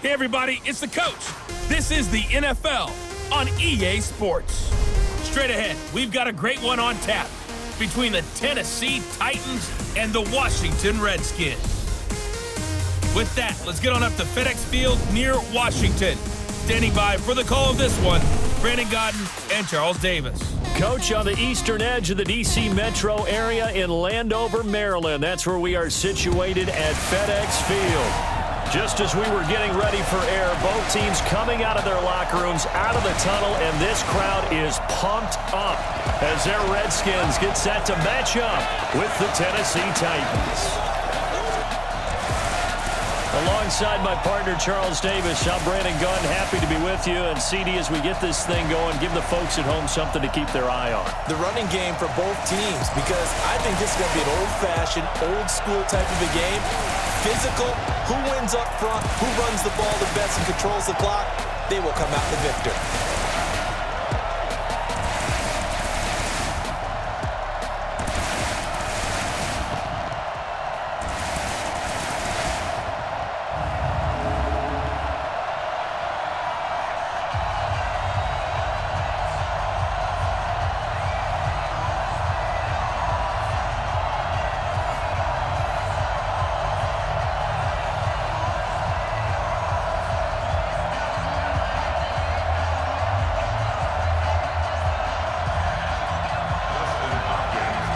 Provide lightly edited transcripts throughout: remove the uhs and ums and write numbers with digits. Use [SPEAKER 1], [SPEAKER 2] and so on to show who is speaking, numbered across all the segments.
[SPEAKER 1] Hey everybody, it's the coach. This is the NFL on EA Sports. Straight ahead, we've got a great one on tap between the Tennessee Titans and the Washington Redskins. With that, let's get on up to FedEx Field near Washington. Standing by for the call of this one, Brandon Godden and Charles Davis.
[SPEAKER 2] Coach, on the eastern edge of the D.C. metro area in Landover, Maryland. That's where we are situated at FedEx Field. Just as we were getting ready for air, both teams coming out of their locker rooms, out of the tunnel, and this crowd is pumped up as their Redskins get set to match up with the Tennessee Titans. Alongside my partner, Charles Davis, I'm Brandon Gunn, happy to be with you. And CD, as we get this thing going, give the folks at home something to keep their eye on.
[SPEAKER 3] The running game for both teams, because I think this is going to be an old-fashioned, old-school type of a game. Physical, who wins up front, who runs the ball the best and controls the clock, they will come out the victor.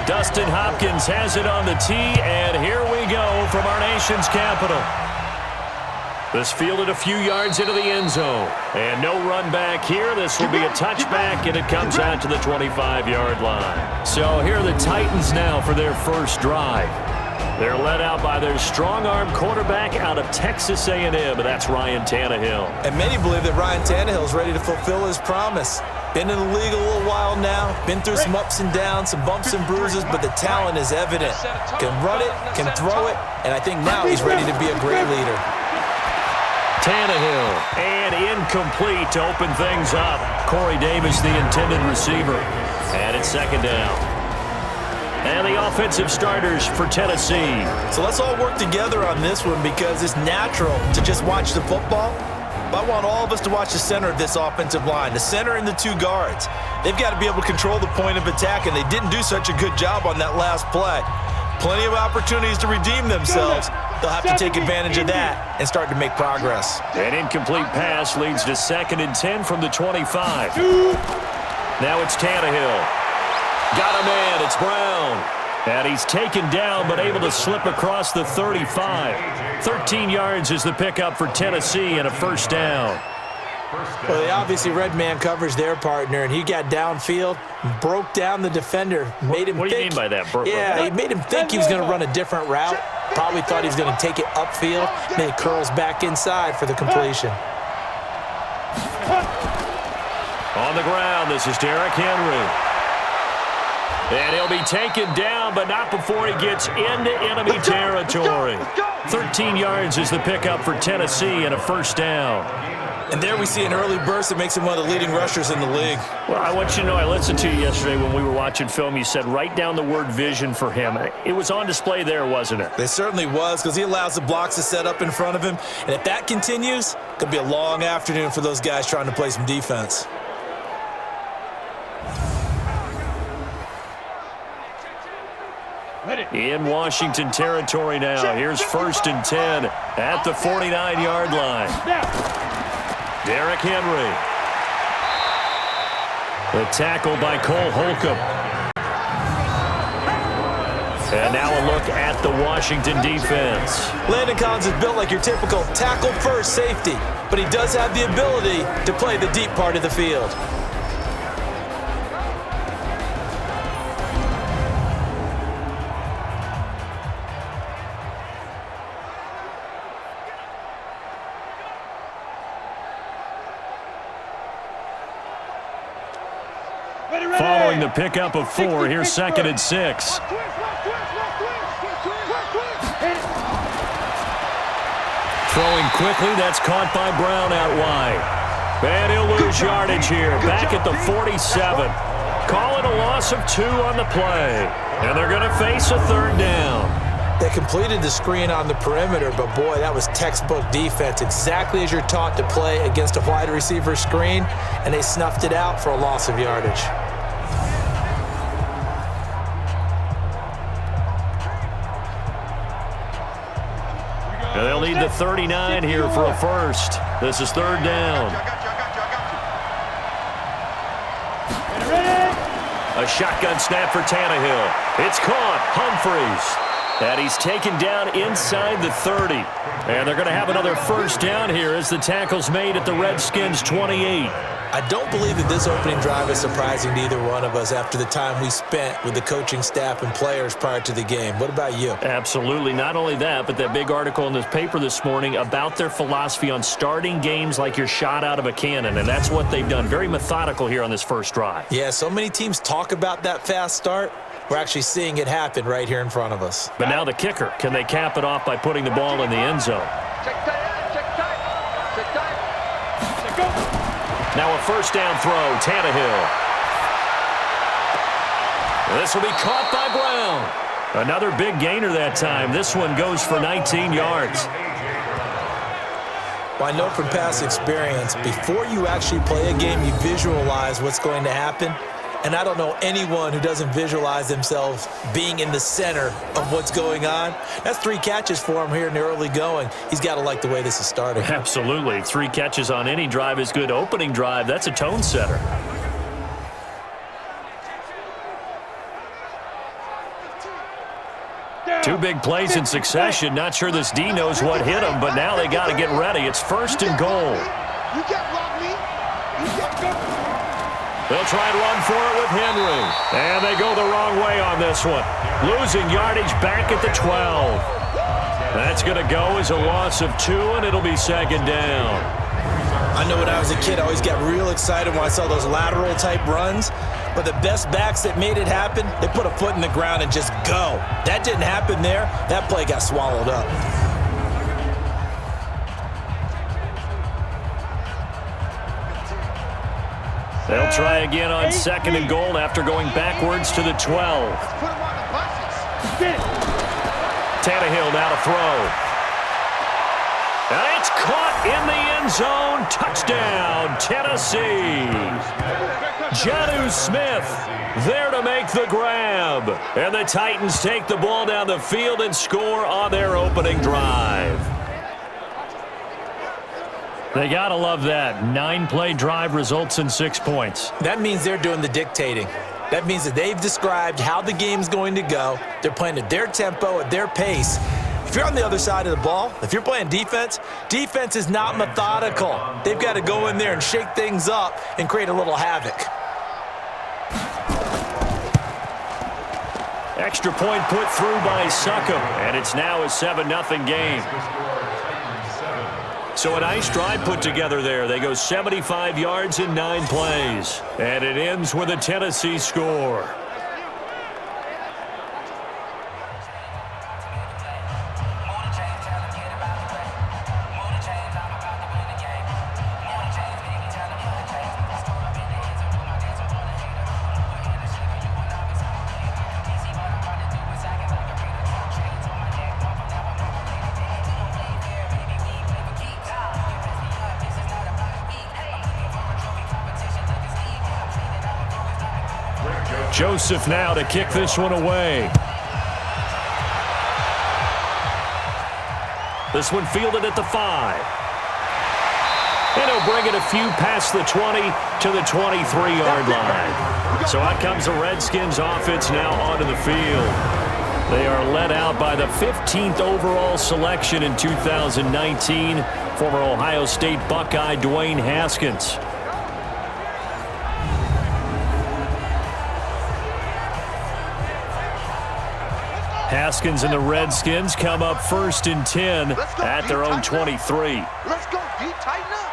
[SPEAKER 2] Dustin Hopkins has it on the tee, and here we go from our nation's capital. This fielded a few yards into the end zone, and no run back here. This will be a touchback, and it comes out to the 25-yard line. So here are the Titans now for their first drive. They're led out by their strong-arm quarterback out of Texas A&M, and that's Ryan Tannehill.
[SPEAKER 3] And many believe that Ryan Tannehill is ready to fulfill his promise. Been in the league a little while now, been through some ups and downs, some bumps and bruises, but the talent is evident. Can run it, can throw it, and I think now he's ready to be a great leader.
[SPEAKER 2] Tannehill, and incomplete to open things up. Corey Davis, the intended receiver, and it's second down. And the offensive starters for Tennessee.
[SPEAKER 3] So let's all work together on this one because it's natural to just watch the football. But I want all of us to watch the center of this offensive line, the center and the two guards. They've got to be able to control the point of attack, and they didn't do such a good job on that last play. Plenty of opportunities to redeem themselves. They'll have to take advantage of that and start to make progress.
[SPEAKER 2] An incomplete pass leads to 2nd and 10 from the 25. Now it's Tannehill. Got a man, it's Brown. And he's taken down but able to slip across the 35. 13 yards is the pickup for Tennessee and a first down.
[SPEAKER 3] Well, they obviously read man coverage their partner, and he got downfield, broke down the defender, made him
[SPEAKER 2] What do you mean by that?
[SPEAKER 3] Yeah, he made him think he was going to run a different route. Probably thought he was going to take it upfield. Then he curls back inside for the completion.
[SPEAKER 2] On the ground, this is Derrick Henry. And he'll be taken down, but not before he gets into enemy territory. 13 yards is the pickup for Tennessee and a first down.
[SPEAKER 3] And there we see an early burst that makes him one of the leading rushers in the league.
[SPEAKER 2] Well, I want you to know, I listened to you yesterday when we were watching film. You said write down the word vision for him. It was on display there, wasn't it?
[SPEAKER 3] It certainly was, because he allows the blocks to set up in front of him. And if that continues, it could be a long afternoon for those guys trying to play some defense.
[SPEAKER 2] In Washington territory now. Here's 1st and 10 at the 49-yard line. Derrick Henry. The tackle by Cole Holcomb. And now a look at the Washington defense.
[SPEAKER 3] Landon Collins is built like your typical tackle-first safety, but he does have the ability to play the deep part of the field.
[SPEAKER 2] Following the pickup of 4, here's 2nd and 6. Throwing quickly, that's caught by Brown out wide. And he'll lose yardage here, back at the 47. Call it a loss of 2 on the play. And they're going to face a 3rd down.
[SPEAKER 3] They completed the screen on the perimeter, but boy, that was textbook defense, exactly as you're taught to play against a wide receiver screen, and they snuffed it out for a loss of yardage.
[SPEAKER 2] They'll need the 39 here for a first. This is third down. A shotgun snap for Tannehill. It's caught. Humphreys. And he's taken down inside the 30. And they're going to have another first down here as the tackle's made at the Redskins' 28.
[SPEAKER 3] I don't believe that this opening drive is surprising to either one of us after the time we spent with the coaching staff and players prior to the game. What about you?
[SPEAKER 2] Absolutely. Not only that, but that big article in this paper this morning about their philosophy on starting games like you're shot out of a cannon, and that's what they've done. Very methodical here on this first drive.
[SPEAKER 3] Yeah, so many teams talk about that fast start. We're actually seeing it happen right here in front of us.
[SPEAKER 2] But now the kicker. Can they cap it off by putting the ball in the end zone? Now a first down throw, Tannehill. This will be caught by Brown. Another big gainer that time. This one goes for 19 yards.
[SPEAKER 3] Well, I know from past experience, before you actually play a game, you visualize what's going to happen. And I don't know anyone who doesn't visualize themselves being in the center of what's going on. That's 3 catches for him here in the early going. He's got to like the way this is starting.
[SPEAKER 2] Absolutely. 3 catches on any drive is good. Opening drive, that's a tone setter. Two big plays in succession. Not sure this D knows what hit him, but now they got to get ready. It's first and goal.
[SPEAKER 4] You can't block me. You can't go.
[SPEAKER 2] They'll try and run for it with Henry. And they go the wrong way on this one. Losing yardage back at the 12. That's going to go as a loss of 2, and it'll be second down.
[SPEAKER 3] I know when I was a kid, I always got real excited when I saw those lateral-type runs. But the best backs that made it happen, they put a foot in the ground and just go. That didn't happen there. That play got swallowed up.
[SPEAKER 2] They'll try again on second and goal after going backwards to the 12. Tannehill now to throw. And it's caught in the end zone. Touchdown, Tennessee. Jonnu Smith there to make the grab. And the Titans take the ball down the field and score on their opening drive. They got to love that. 9-play drive results in 6 points.
[SPEAKER 3] That means they're doing the dictating. That means that they've described how the game's going to go. They're playing at their tempo, at their pace. If you're on the other side of the ball, if you're playing defense, defense is not methodical. They've got to go in there and shake things up and create a little havoc.
[SPEAKER 2] Extra point put through by Succop, and it's now a 7-0 game. So a nice drive put together there. They go 75 yards in 9 plays. And it ends with a Tennessee score. Joseph now to kick this one away. This one fielded at the 5. And he'll bring it a few past the 20 to the 23-yard line. So out comes the Redskins offense now onto the field. They are led out by the 15th overall selection in 2019, former Ohio State Buckeye Dwayne Haskins. Haskins and the Redskins come up first and 10 at their own 23.
[SPEAKER 4] Let's go, D. Tighten up.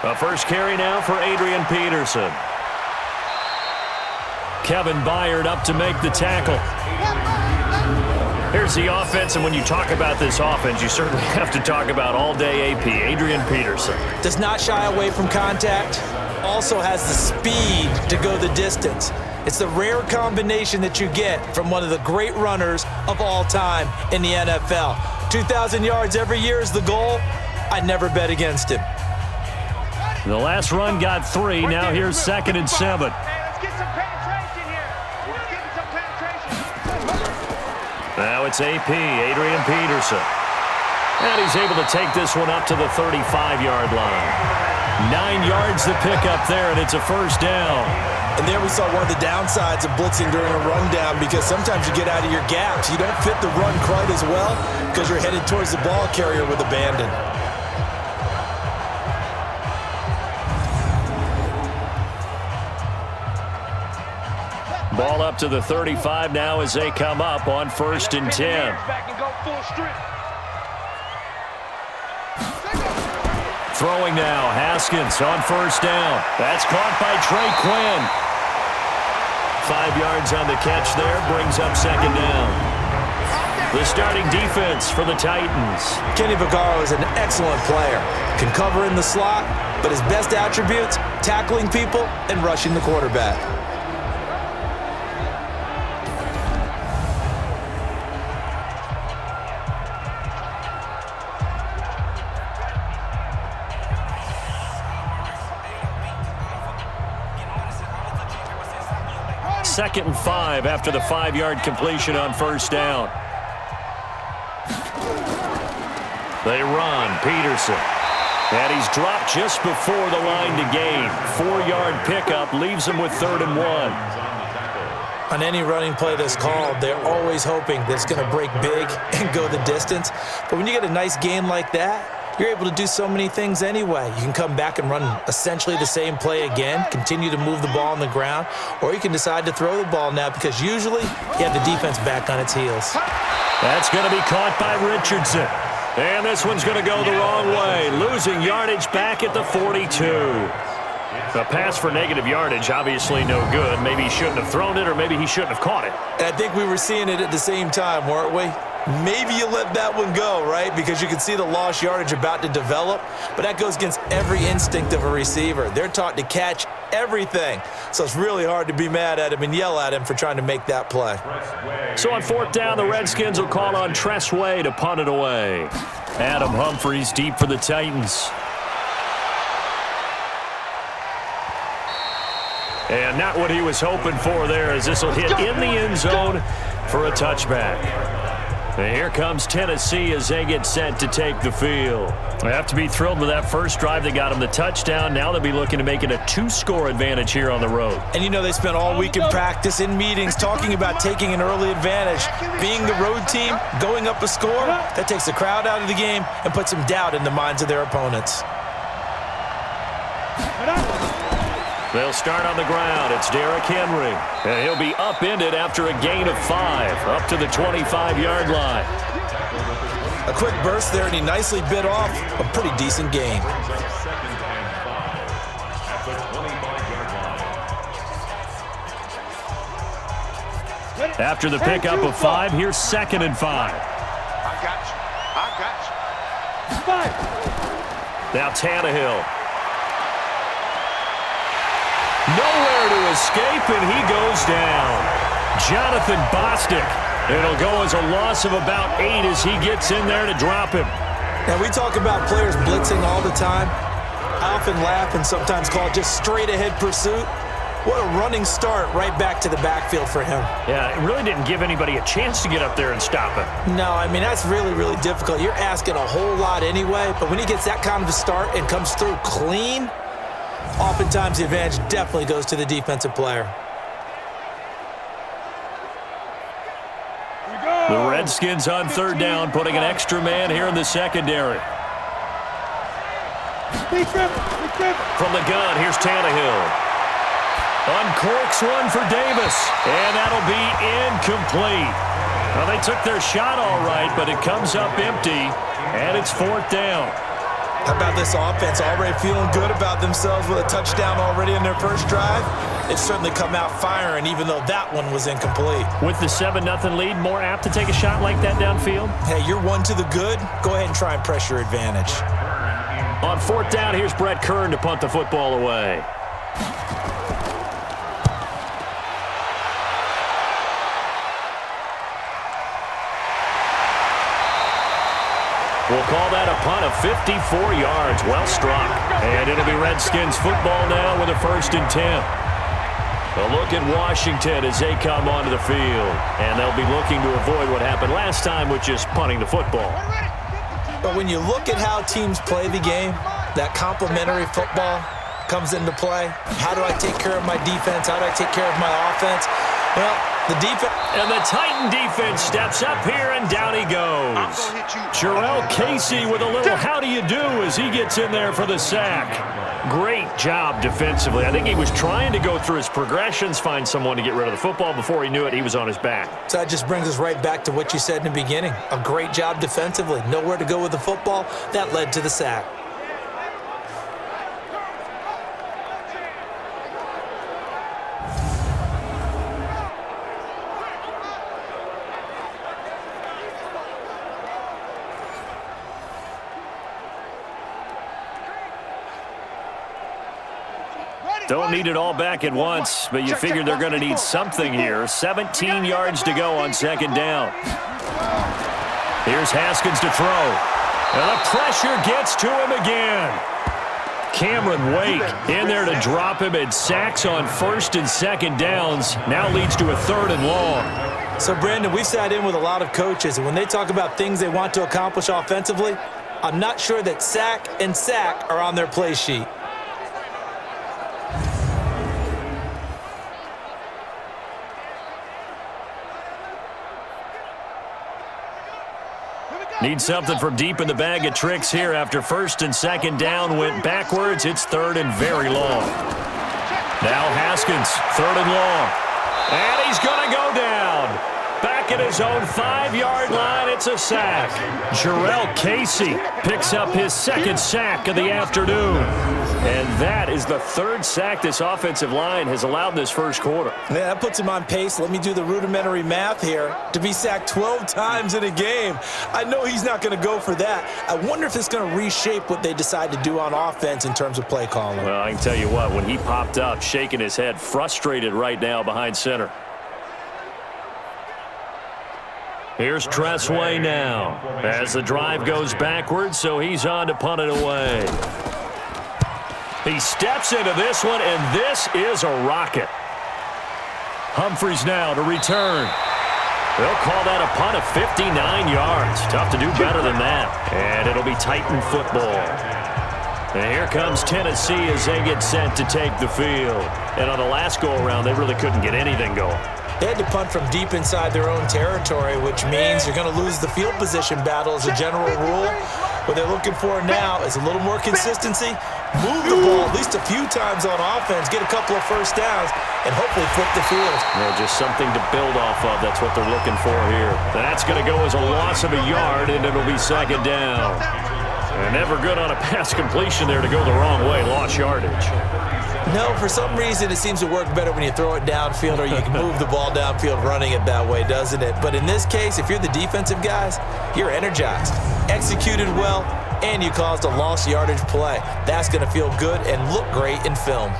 [SPEAKER 2] A first carry now for Adrian Peterson. Kevin Byard up to make the tackle. Here's the offense, and when you talk about this offense, you certainly have to talk about all-day AP, Adrian Peterson.
[SPEAKER 3] Does not shy away from contact. also has the speed to go the distance. It's the rare combination that you get from one of the great runners of all time in the NFL. 2,000 yards every year is the goal. I'd never bet against him.
[SPEAKER 2] The last run got 3. Now here's 2nd and 7.
[SPEAKER 4] Let's get some penetration here. Let's get some penetration.
[SPEAKER 2] Now it's AP, Adrian Peterson. And he's able to take this one up to the 35-yard line. 9 yards to pick up there, and it's a first down.
[SPEAKER 3] And there we saw one of the downsides of blitzing during a rundown, because sometimes you get out of your gaps. You don't fit the run quite as well because you're headed towards the ball carrier with abandon.
[SPEAKER 2] Ball up to the 35 now as they come up on 1st and 10. Throwing now, Haskins on 1st down. That's caught by Trey Quinn. 5 yards on the catch there, brings up 2nd down. The starting defense for the Titans.
[SPEAKER 3] Kenny Vaccaro is an excellent player. Can cover in the slot, but his best attributes, tackling people and rushing the quarterback.
[SPEAKER 2] Second and 5 after the 5-yard completion on 1st down. They run, Peterson. And he's dropped just before the line to gain. 4-yard pickup leaves him with 3rd and 1.
[SPEAKER 3] On any running play that's called, they're always hoping that it's going to break big and go the distance. But when you get a nice gain like that, you're able to do so many things anyway. You can come back and run essentially the same play again, continue to move the ball on the ground, or you can decide to throw the ball now because usually you have the defense back on its heels.
[SPEAKER 2] That's going to be caught by Richardson. And this one's going to go the wrong way, losing yardage back at the 42. A pass for negative yardage, obviously no good. Maybe he shouldn't have thrown it, or maybe he shouldn't have caught it.
[SPEAKER 3] And I think we were seeing it at the same time, weren't we? Maybe you let that one go, right? Because you can see the lost yardage about to develop, but that goes against every instinct of a receiver. They're taught to catch everything, so it's really hard to be mad at him and yell at him for trying to make that play.
[SPEAKER 2] So on 4th down, the Redskins will call on Tress Way to punt it away. Adam Humphries deep for the Titans. And not what he was hoping for there, as this will hit in the end zone for a touchback. And here comes Tennessee as they get set to take the field. They have to be thrilled with that first drive. They got them the touchdown. Now they'll be looking to make it a 2-score advantage here on the road.
[SPEAKER 3] And you know, they spent all week in practice, in meetings, talking about taking an early advantage. Being the road team, going up a score, that takes the crowd out of the game and puts some doubt in the minds of their opponents.
[SPEAKER 2] They'll start on the ground. It's Derrick Henry. And he'll be upended after a gain of 5, up to the 25-yard line.
[SPEAKER 3] A quick burst there, and he nicely bit off a pretty decent gain.
[SPEAKER 2] After the pickup of 5, here's 2nd and 5.
[SPEAKER 4] I got you. 5.
[SPEAKER 2] Now Tannehill. Nowhere to escape, and he goes down. Jonathan Bostic. It'll go as a loss of about 8 as he gets in there to drop him.
[SPEAKER 3] Now, we talk about players blitzing all the time. I often laugh and sometimes call it just straight-ahead pursuit. What a running start right back to the backfield for him.
[SPEAKER 2] Yeah, it really didn't give anybody a chance to get up there and stop him.
[SPEAKER 3] No, I mean, that's really, really difficult. You're asking a whole lot anyway, but when he gets that kind of a start and comes through clean, oftentimes the advantage definitely goes to the defensive player.
[SPEAKER 2] The Redskins on 3rd down, putting an extra man here in the secondary. From the gun, here's Tannehill. Uncorks one for Davis, and that'll be incomplete. Well, they took their shot all right, but it comes up empty, and it's 4th down.
[SPEAKER 3] How about this offense already feeling good about themselves with a touchdown already in their first drive? They've certainly come out firing, even though that one was incomplete.
[SPEAKER 2] With the 7-0 lead, more apt to take a shot like that downfield?
[SPEAKER 3] Hey, you're one to the good. Go ahead and try and press your advantage.
[SPEAKER 2] On 4th down, here's Brett Kern to punt the football away. We'll call that a punt of 54 yards. Well struck. And it'll be Redskins football now with a 1st and 10. A look at Washington as they come onto the field. And they'll be looking to avoid what happened last time, which is punting the football.
[SPEAKER 3] But when you look at how teams play the game, that complementary football comes into play. How do I take care of my defense? How do I take care of my offense? Well, the defense.
[SPEAKER 2] And the Titan defense steps up here, and down he goes. Jarrell Casey with a little how do you do as he gets in there for the sack. Great job defensively. I think he was trying to go through his progressions, find someone to get rid of the football. Before he knew it, he was on his back.
[SPEAKER 3] So that just brings us right back to what you said in the beginning. A great job defensively. Nowhere to go with the football. That led to the sack.
[SPEAKER 2] Don't need it all back at once, but you figure they're going to need something here. 17 yards to go on 2nd down. Here's Haskins to throw. And the pressure gets to him again. Cameron Wake in there to drop him, and sacks on 1st and 2nd downs. Now leads to a 3rd and long.
[SPEAKER 3] So, Brandon, we've sat in with a lot of coaches, and when they talk about things they want to accomplish offensively, I'm not sure that sack and sack are on their play sheet.
[SPEAKER 2] Need something from deep in the bag of tricks here after 1st and 2nd down went backwards. It's 3rd and very long. Now Haskins, 3rd and long. And he's going to go down. Back at his own 5-yard line, it's a sack. Jarrell Casey picks up his 2nd sack of the afternoon. And that is the 3rd sack this offensive line has allowed in this 1st quarter.
[SPEAKER 3] Yeah, that puts him on pace. Let me do the rudimentary math here. To be sacked 12 times in a game, I know he's not going to go for that. I wonder if it's going to reshape what they decide to do on offense in terms of play calling.
[SPEAKER 2] Well, I can tell you what, when he popped up, shaking his head, frustrated right now behind center. Here's Tressway now as the drive goes backwards, so he's on to punt it away. He steps into this one, and this is a rocket. Humphries now to return. They'll call that a punt of 59 yards. Tough to do better than that. And it'll be Titan football. And here comes Tennessee as they get set to take the field. And on the last go-around, they really couldn't get anything going.
[SPEAKER 3] They had to punt from deep inside their own territory, which means you're going to lose the field position battle as a general rule. What they're looking for now is a little more consistency, move the ball at least a few times on offense, get a couple of 1st downs, and hopefully flip the field.
[SPEAKER 2] Yeah, just something to build off of. That's what they're looking for here. That's going to go as a loss of a yard, and it'll be 2nd down. And never good on a pass completion there to go the wrong way. Lost yardage.
[SPEAKER 3] No, for some reason, it seems to work better when you throw it downfield or you can move the ball downfield running it that way, doesn't it? But in this case, if you're the defensive guys, you're energized, executed well, and you caused a lost yardage play. That's going to feel good and look great in film.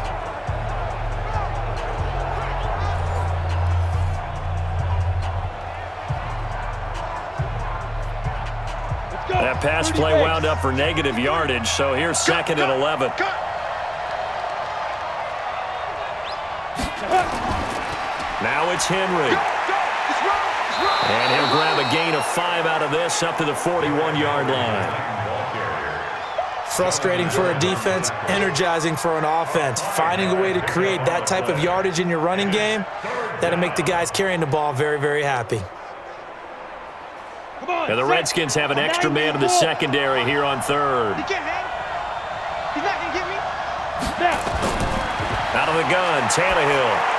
[SPEAKER 2] That pass play wound up for negative yardage, so here's 2nd and 11. Now it's Henry. And he'll grab a gain of 5 out of this up to the 41-yard line.
[SPEAKER 3] Frustrating for a defense, energizing for an offense. Finding a way to create that type of yardage in your running game, that'll make the guys carrying the ball very, very happy.
[SPEAKER 2] Now the Redskins have an extra man in the secondary here on 3rd.
[SPEAKER 4] He's not going to get me.
[SPEAKER 2] Out of the gun, Tannehill.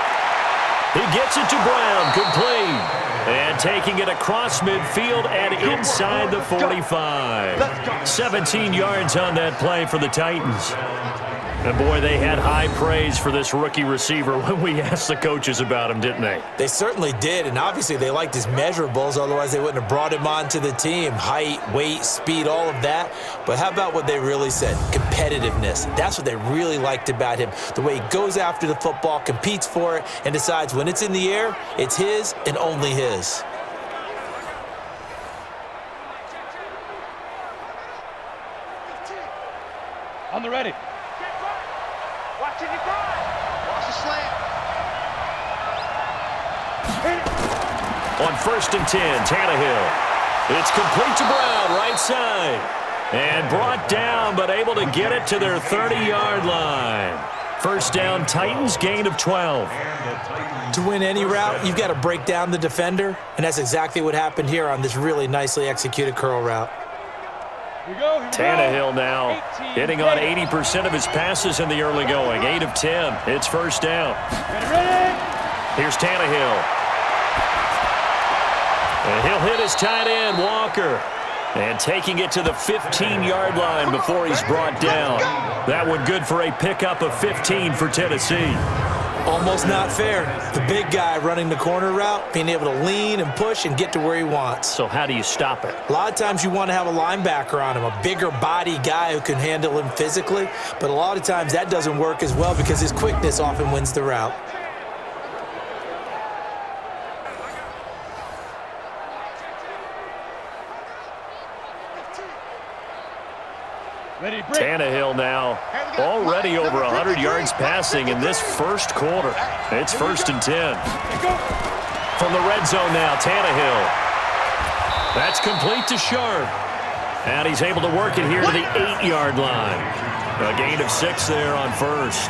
[SPEAKER 2] He gets it to Brown, complete. And taking it across midfield and inside the 45. 17 yards on that play for the Titans. And boy, they had high praise for this rookie receiver when we asked the coaches about him, didn't they?
[SPEAKER 3] They certainly did, and obviously they liked his measurables, otherwise they wouldn't have brought him onto the team. Height, weight, speed, all of that. But how about what they really said? Competitiveness. That's what they really liked about him. The way he goes after the football, competes for it, and decides when it's in the air, it's his and only his.
[SPEAKER 4] On the ready. Watch it, you watch the slant.
[SPEAKER 2] On 1st and 10, Tannehill. It's complete to Brown, right side. And brought down, but able to get it to their 30-yard line. First down, Titans, gain of 12.
[SPEAKER 3] To win any route, you've got to break down the defender, and that's exactly what happened here on this really nicely executed curl route.
[SPEAKER 2] Tannehill now hitting on 80% of his passes in the early going. 8 of 10. It's first down. Here's Tannehill. And he'll hit his tight end, Walker. And taking it to the 15-yard line before he's brought down. That one good for a pickup of 15 for Tennessee.
[SPEAKER 3] Almost not fair. The big guy running the corner route, being able to lean and push and get to where he wants.
[SPEAKER 2] So how do you stop it?
[SPEAKER 3] A lot of times you want to have a linebacker on him, a bigger body guy who can handle him physically, but a lot of times that doesn't work as well because his quickness often wins the route.
[SPEAKER 2] Tannehill now already over 100 yards passing in this first quarter. It's 1st and 10. From the red zone now, Tannehill. That's complete to Sharp. And he's able to work it here to the 8-yard line. A gain of 6 there on first.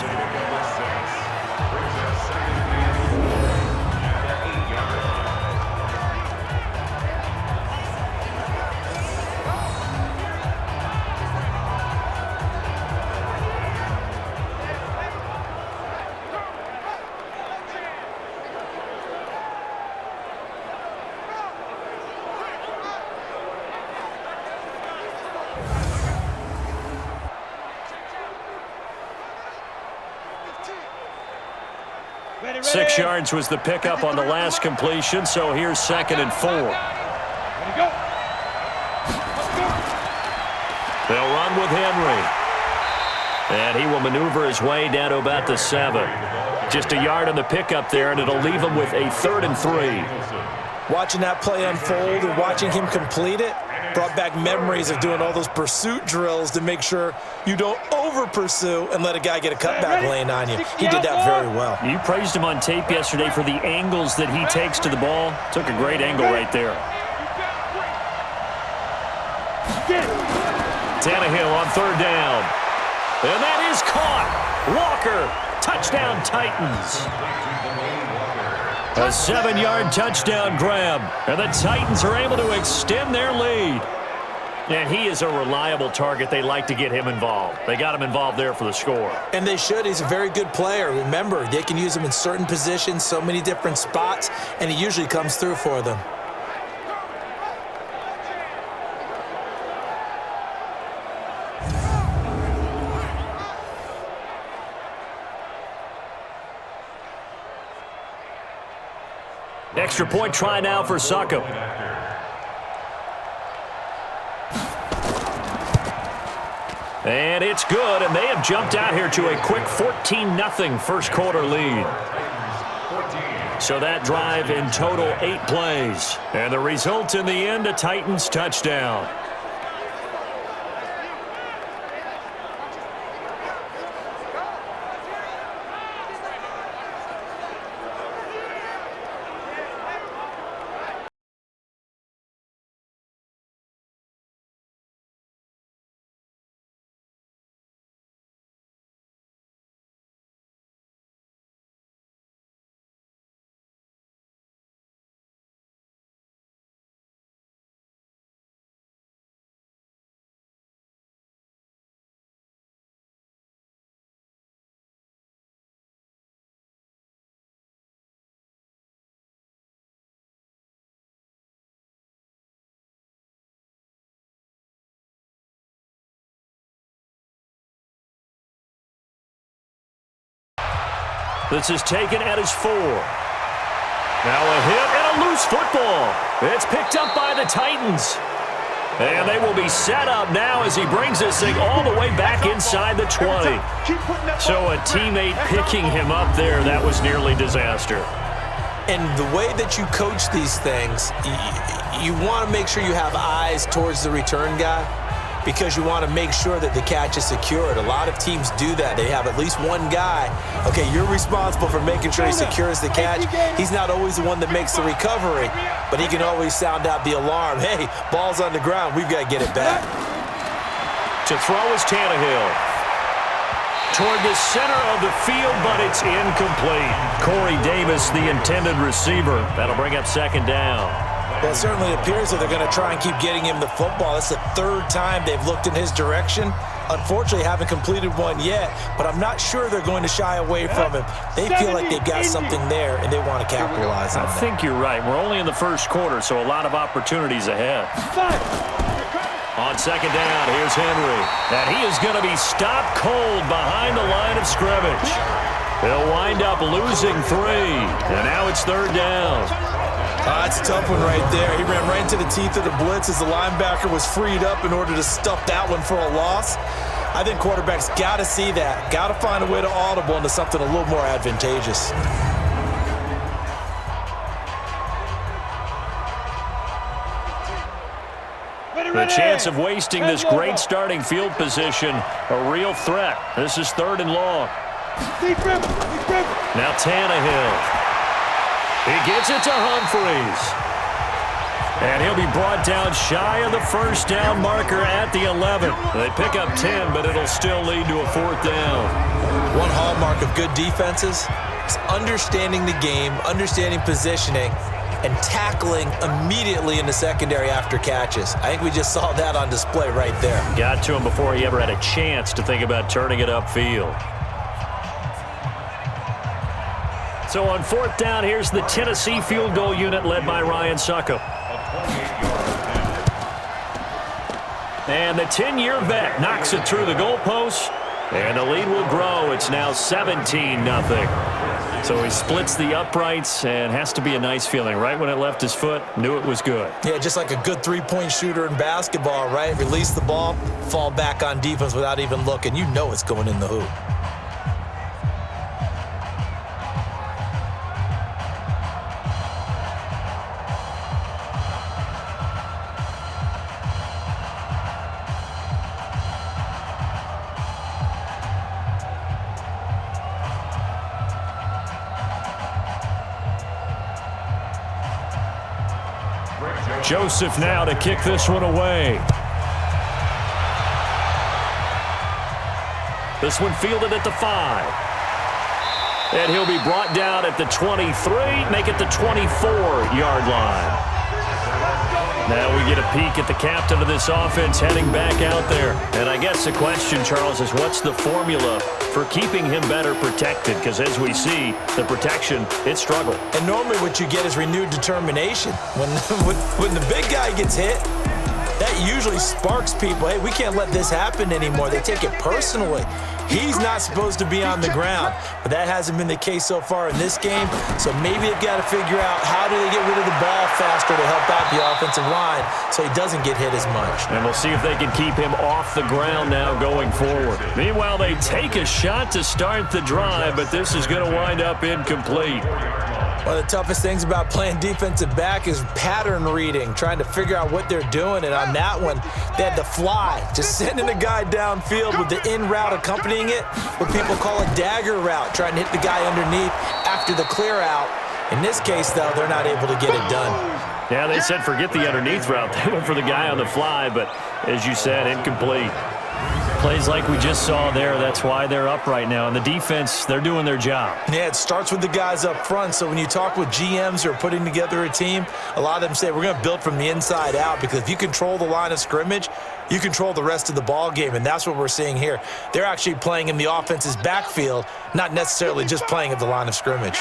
[SPEAKER 4] Ready.
[SPEAKER 2] 6 yards was the pickup on the last completion, so here's 2nd and 4.
[SPEAKER 4] Ready, go.
[SPEAKER 2] They'll run with Henry. And he will maneuver his way down to about the 7. Just a yard on the pickup there, and it'll leave him with a 3rd and 3.
[SPEAKER 3] Watching that play unfold and watching him complete it brought back memories of doing all those pursuit drills to make sure you don't over-pursue and let a guy get a cutback lane on you. He did that very well.
[SPEAKER 2] You praised him on tape yesterday for the angles that he takes to the ball. Took a great angle right there. Tannehill on 3rd down. And that is caught. Walker, touchdown Titans. A 7-yard touchdown grab. And the Titans are able to extend their lead. And he is a reliable target. They like to get him involved. They got him involved there for the score.
[SPEAKER 3] And they should. He's a very good player. Remember, they can use him in certain positions, so many different spots, and he usually comes through for them.
[SPEAKER 2] Extra point try now for Succop. And it's good, and they have jumped out here to a quick 14-0 first quarter lead. So that drive in total 8 plays. And the result in the end, a Titans touchdown. This is taken at his 4. Now a hit and a loose football. It's picked up by the Titans. And they will be set up now as he brings this thing all the way back inside the 20. So a teammate picking him up there, that was nearly disaster.
[SPEAKER 3] And the way that you coach these things, you want to make sure you have eyes towards the return guy because you want to make sure that the catch is secured. A lot of teams do that. They have at least one guy. Okay, you're responsible for making sure he secures the catch. He's not always the one that makes the recovery, but he can always sound out the alarm. Hey, ball's on the ground. We've got to get it back.
[SPEAKER 2] To throw is Tannehill. Toward the center of the field, but it's incomplete. Corey Davis, the intended receiver. That'll bring up second down.
[SPEAKER 3] Well, it certainly appears that they're going to try and keep getting him the football. That's the third time they've looked in his direction. Unfortunately, haven't completed one yet, but I'm not sure they're going to shy away from him. They feel like they've got something there, and they want to capitalize on that.
[SPEAKER 2] I think you're right. We're only in the first quarter, so a lot of opportunities ahead. On second down, here's Henry. And he is going to be stopped cold behind the line of scrimmage. They'll wind up losing 3, and now it's third down.
[SPEAKER 3] It's a tough one right there. He ran right into the teeth of the blitz as the linebacker was freed up in order to stuff that one for a loss. I think quarterbacks got to see that. Got to find a way to audible into something a little more advantageous.
[SPEAKER 2] The chance of wasting this great starting field position, a real threat. This is third and long. Now Tannehill. He gets it to Humphries. And he'll be brought down shy of the first down marker at the 11. They pick up 10, but it'll still lead to a fourth down.
[SPEAKER 3] One hallmark of good defenses is understanding the game, understanding positioning, and tackling immediately in the secondary after catches. I think we just saw that on display right there.
[SPEAKER 2] Got to him before he ever had a chance to think about turning it upfield. So on fourth down, here's the Tennessee field goal unit led by Ryan Succop. And the 10-year vet knocks it through the goalpost, and the lead will grow. It's now 17-0. So he splits the uprights, and has to be a nice feeling. Right when it left his foot, knew it was good.
[SPEAKER 3] Yeah, just like a good three-point shooter in basketball, right? Release the ball, fall back on defense without even looking. You know it's going in the hoop.
[SPEAKER 2] Joseph now to kick this one away. This one fielded at the 5. And he'll be brought down at the 23, make it the 24-yard line. Now we get a peek at the captain of this offense heading back out there. And I guess the question, Charles, is what's the formula for keeping him better protected? Because as we see, the protection, it struggled.
[SPEAKER 3] And normally what you get is renewed determination. When the big guy gets hit, that usually sparks people. Hey, we can't let this happen anymore. They take it personally. He's not supposed to be on the ground, but that hasn't been the case so far in this game. So maybe they've got to figure out how do they get rid of the ball faster to help out the offensive line so he doesn't get hit as much.
[SPEAKER 2] And we'll see if they can keep him off the ground now going forward. Meanwhile, they take a shot to start the drive, but this is going to wind up incomplete.
[SPEAKER 3] One of the toughest things about playing defensive back is pattern reading, trying to figure out what they're doing. And on that one, they had to fly, just sending a guy downfield with the in route accompanying it, what people call a dagger route, trying to hit the guy underneath after the clear out. In this case, though, they're not able to get it done.
[SPEAKER 2] Yeah, they said forget the underneath route. They went for the guy on the fly, but as you said, incomplete. Plays like we just saw there, that's why they're up right now. And the defense, they're doing their job.
[SPEAKER 3] Yeah, it starts with the guys up front. So when you talk with GMs who are putting together a team, a lot of them say we're going to build from the inside out, because if you control the line of scrimmage, you control the rest of the ball game, and that's what we're seeing here. They're actually playing in the offense's backfield, not necessarily just playing at the line of scrimmage.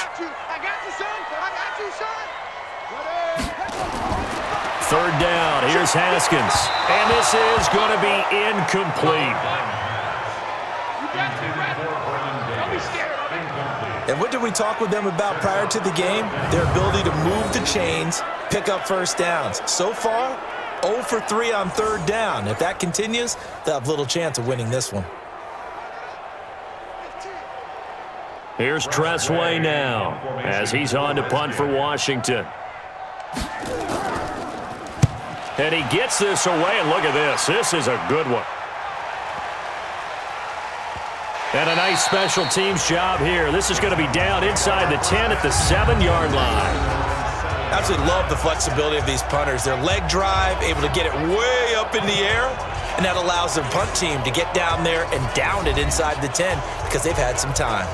[SPEAKER 2] Third down, here's Haskins. And this is going to be incomplete.
[SPEAKER 3] And what did we talk with them about prior to the game? Their ability to move the chains, pick up first downs. So far, 0 for 3 on third down. If that continues, they'll have little chance of winning this one.
[SPEAKER 2] Here's Tressway now as he's on to punt for Washington. And he gets this away, and look at this. This is a good one. And a nice special teams job here. This is going to be down inside the 10 at the 7-yard line.
[SPEAKER 3] Absolutely love the flexibility of these punters. Their leg drive, able to get it way up in the air, and that allows their punt team to get down there and down it inside the 10 because they've had some time.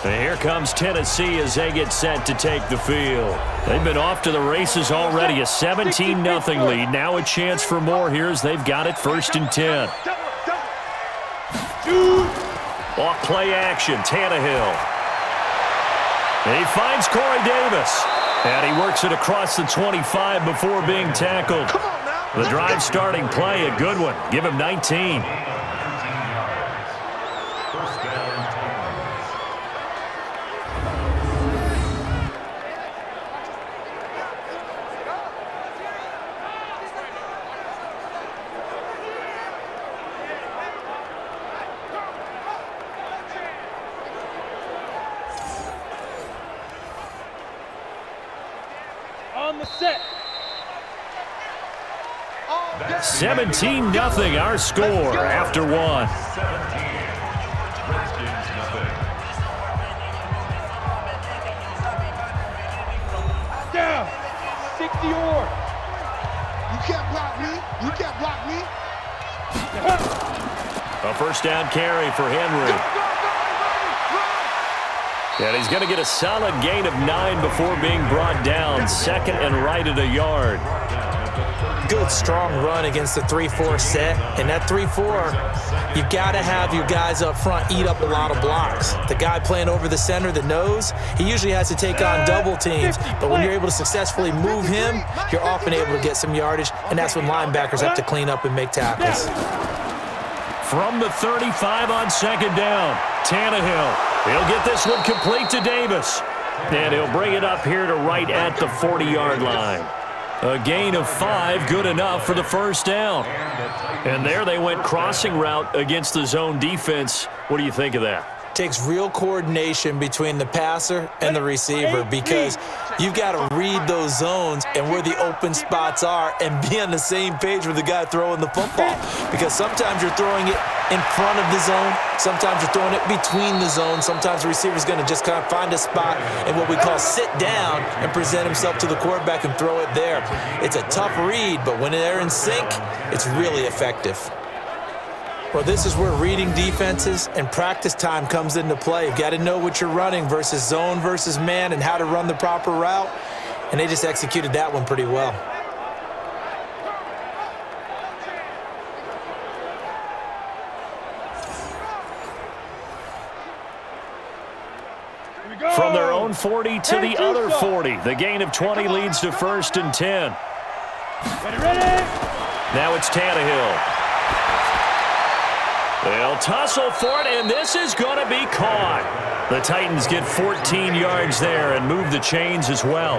[SPEAKER 2] And here comes Tennessee as they get set to take the field. They've been off to the races already. A 17-0 lead. Now a chance for more here as they've got it 1st and 10. Off play action, Tannehill. And he finds Corey Davis. And he works it across the 25 before being tackled. The drive starting play, a good one. Give him 19.
[SPEAKER 4] On the set.
[SPEAKER 2] 17-0 our score after one.
[SPEAKER 4] Down. 60 or.
[SPEAKER 5] You can't block me. You can't block me.
[SPEAKER 2] A first down carry for Henry. And he's going to get a solid gain of 9 before being brought down. 2nd and right at a yard.
[SPEAKER 3] Good, strong run against the 3-4 set. And that 3-4, you've got to have your guys up front eat up a lot of blocks. The guy playing over the center, the nose, he usually has to take on double teams. But when you're able to successfully move him, you're often able to get some yardage. And that's when linebackers have to clean up and make tackles.
[SPEAKER 2] From the 35 on 2nd down, Tannehill. He'll get this one complete to Davis. And he'll bring it up here to right at the 40-yard line. A gain of 5, good enough for the first down. And there they went crossing route against the zone defense. What do you think of that?
[SPEAKER 3] Takes real coordination between the passer and the receiver because you've got to read those zones and where the open spots are and be on the same page with the guy throwing the football. Because sometimes you're throwing it in front of the zone, sometimes you're throwing it between the zones, sometimes the receiver's going to just kind of find a spot and what we call sit down and present himself to the quarterback and throw it there. It's a tough read, but when they're in sync, it's really effective. Well, this is where reading defenses and practice time comes into play. You've got to know what you're running versus zone versus man and how to run the proper route. And they just executed that one pretty well.
[SPEAKER 2] From their own 40 to the other 40. The gain of 20 leads to 1st and 10.
[SPEAKER 4] Ready?
[SPEAKER 2] Now it's Tannehill. They'll tussle for it, and this is going to be caught. The Titans get 14 yards there and move the chains as well.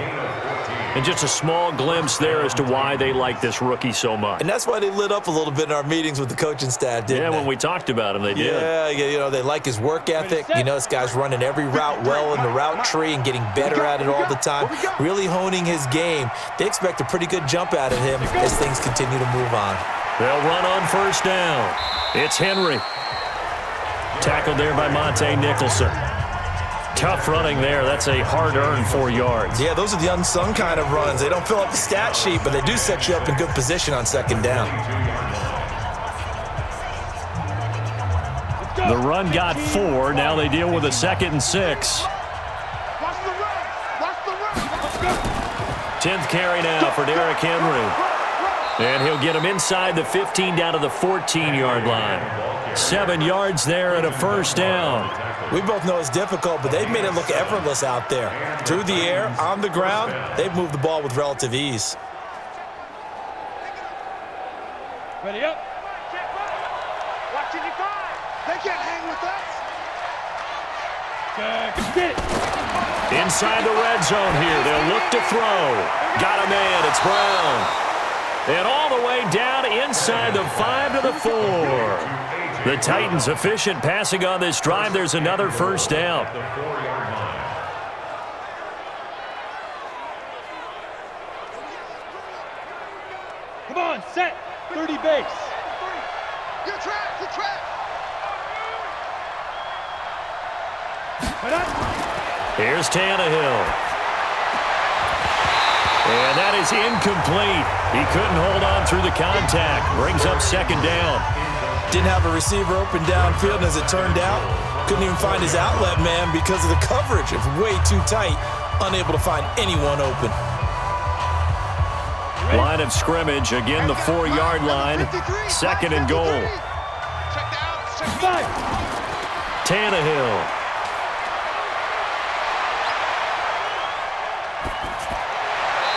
[SPEAKER 2] And just a small glimpse there as to why they like this rookie so much.
[SPEAKER 3] And that's why they lit up a little bit in our meetings with the coaching staff, didn't they?
[SPEAKER 2] Yeah, when we talked about him, they did.
[SPEAKER 3] Yeah, you know, they like his work ethic. You know, this guy's running every route well in the route tree and getting better at it all the time, really honing his game. They expect a pretty good jump out of him as things continue to move on.
[SPEAKER 2] They'll run on 1st down. It's Henry. Tackled there by Monte Nicholson. Tough running there. That's a hard-earned 4 yards.
[SPEAKER 3] Yeah, those are the unsung kind of runs. They don't fill up the stat sheet, but they do set you up in good position on 2nd down.
[SPEAKER 2] The run got 4. Now they deal with a 2nd and 6. 10th carry now for Derrick Henry. And he'll get him inside the 15 down to the 14-yard line. 7 yards there and a 1st down.
[SPEAKER 3] We both know it's difficult, but they've made it look effortless out there. Through the air, on the ground, they've moved the ball with relative ease.
[SPEAKER 4] Ready up.
[SPEAKER 5] Watching you guys. They can't hang with us.
[SPEAKER 2] Inside the red zone here. They'll look to throw. Got a man. It's Brown. And all the way down inside the 5 to the 4. The Titans efficient passing on this drive. There's another first down.
[SPEAKER 4] Come on, set. 30 base.
[SPEAKER 5] Get trapped, get trapped.
[SPEAKER 2] Here's Tannehill. And that is incomplete. He couldn't hold on through the contact. Brings up second down.
[SPEAKER 3] Didn't have a receiver open downfield, and as it turned out, couldn't even find his outlet man because of the coverage. It was way too tight, unable to find anyone open.
[SPEAKER 2] Line of scrimmage, again the 4-yard line. Second and goal.
[SPEAKER 5] Check down.
[SPEAKER 2] Tannehill.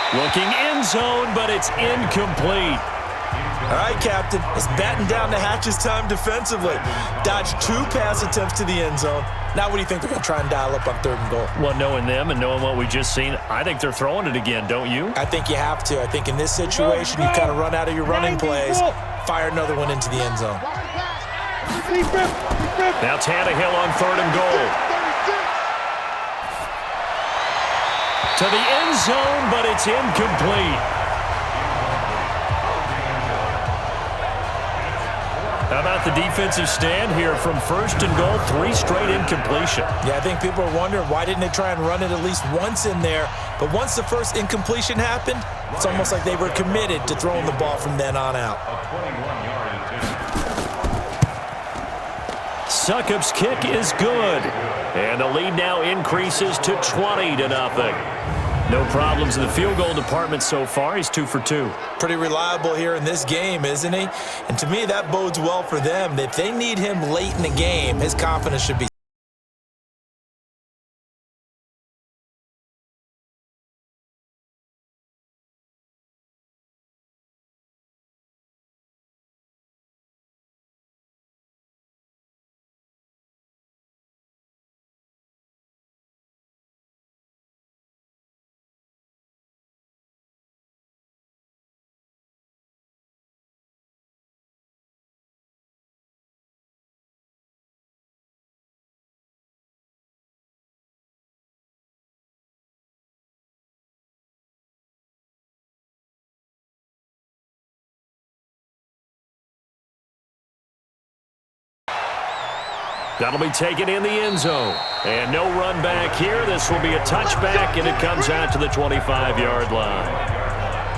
[SPEAKER 2] Looking end zone, but it's incomplete.
[SPEAKER 3] All right, Captain. It's batten down the hatches time defensively. Dodged 2 pass attempts to the end zone. Now what do you think they're going to try and dial up on 3rd and goal?
[SPEAKER 2] Well, knowing them and knowing what we just seen, I think they're throwing it again, don't you?
[SPEAKER 3] I think you have to. I think in this situation, you kind of run out of your running plays, fire another one into the end zone.
[SPEAKER 2] Now Tannehill on 3rd and goal. To the end zone, but it's incomplete. How about the defensive stand here from 1st and goal, 3 straight incompletion.
[SPEAKER 3] Yeah, I think people are wondering why didn't they try and run it at least once in there. But once the first incompletion happened, it's almost like they were committed to throwing the ball from then on out.
[SPEAKER 2] Succop's kick is good. And the lead now increases to 20-0. No problems in the field goal department so far. He's 2 for 2.
[SPEAKER 3] Pretty reliable here in this game, isn't he? And to me, that bodes well for them. If they need him late in the game, his confidence should be.
[SPEAKER 2] That'll be taken in the end zone. And no run back here. This will be a touchback, and it comes out to the 25-yard line.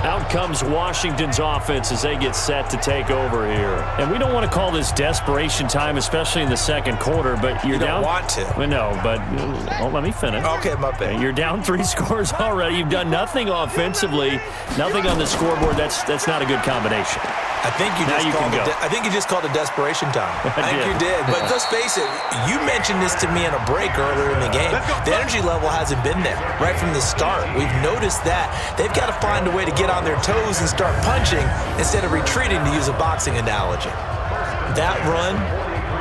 [SPEAKER 2] Out comes Washington's offense as they get set to take over here. And we don't want to call this desperation time, especially in the second quarter, but you're down.
[SPEAKER 3] You don't want to.
[SPEAKER 2] Well, no, but let me finish.
[SPEAKER 3] Okay, my bad.
[SPEAKER 2] You're down 3 scores already. You've done nothing offensively, nothing on the scoreboard. That's not a good combination.
[SPEAKER 3] I think you just called it desperation time. I think you did. But let's face it, you mentioned this to me in a break earlier in the game. The energy level hasn't been there right from the start. We've noticed that. They've got to find a way to get on their toes and start punching instead of retreating, to use a boxing analogy. That run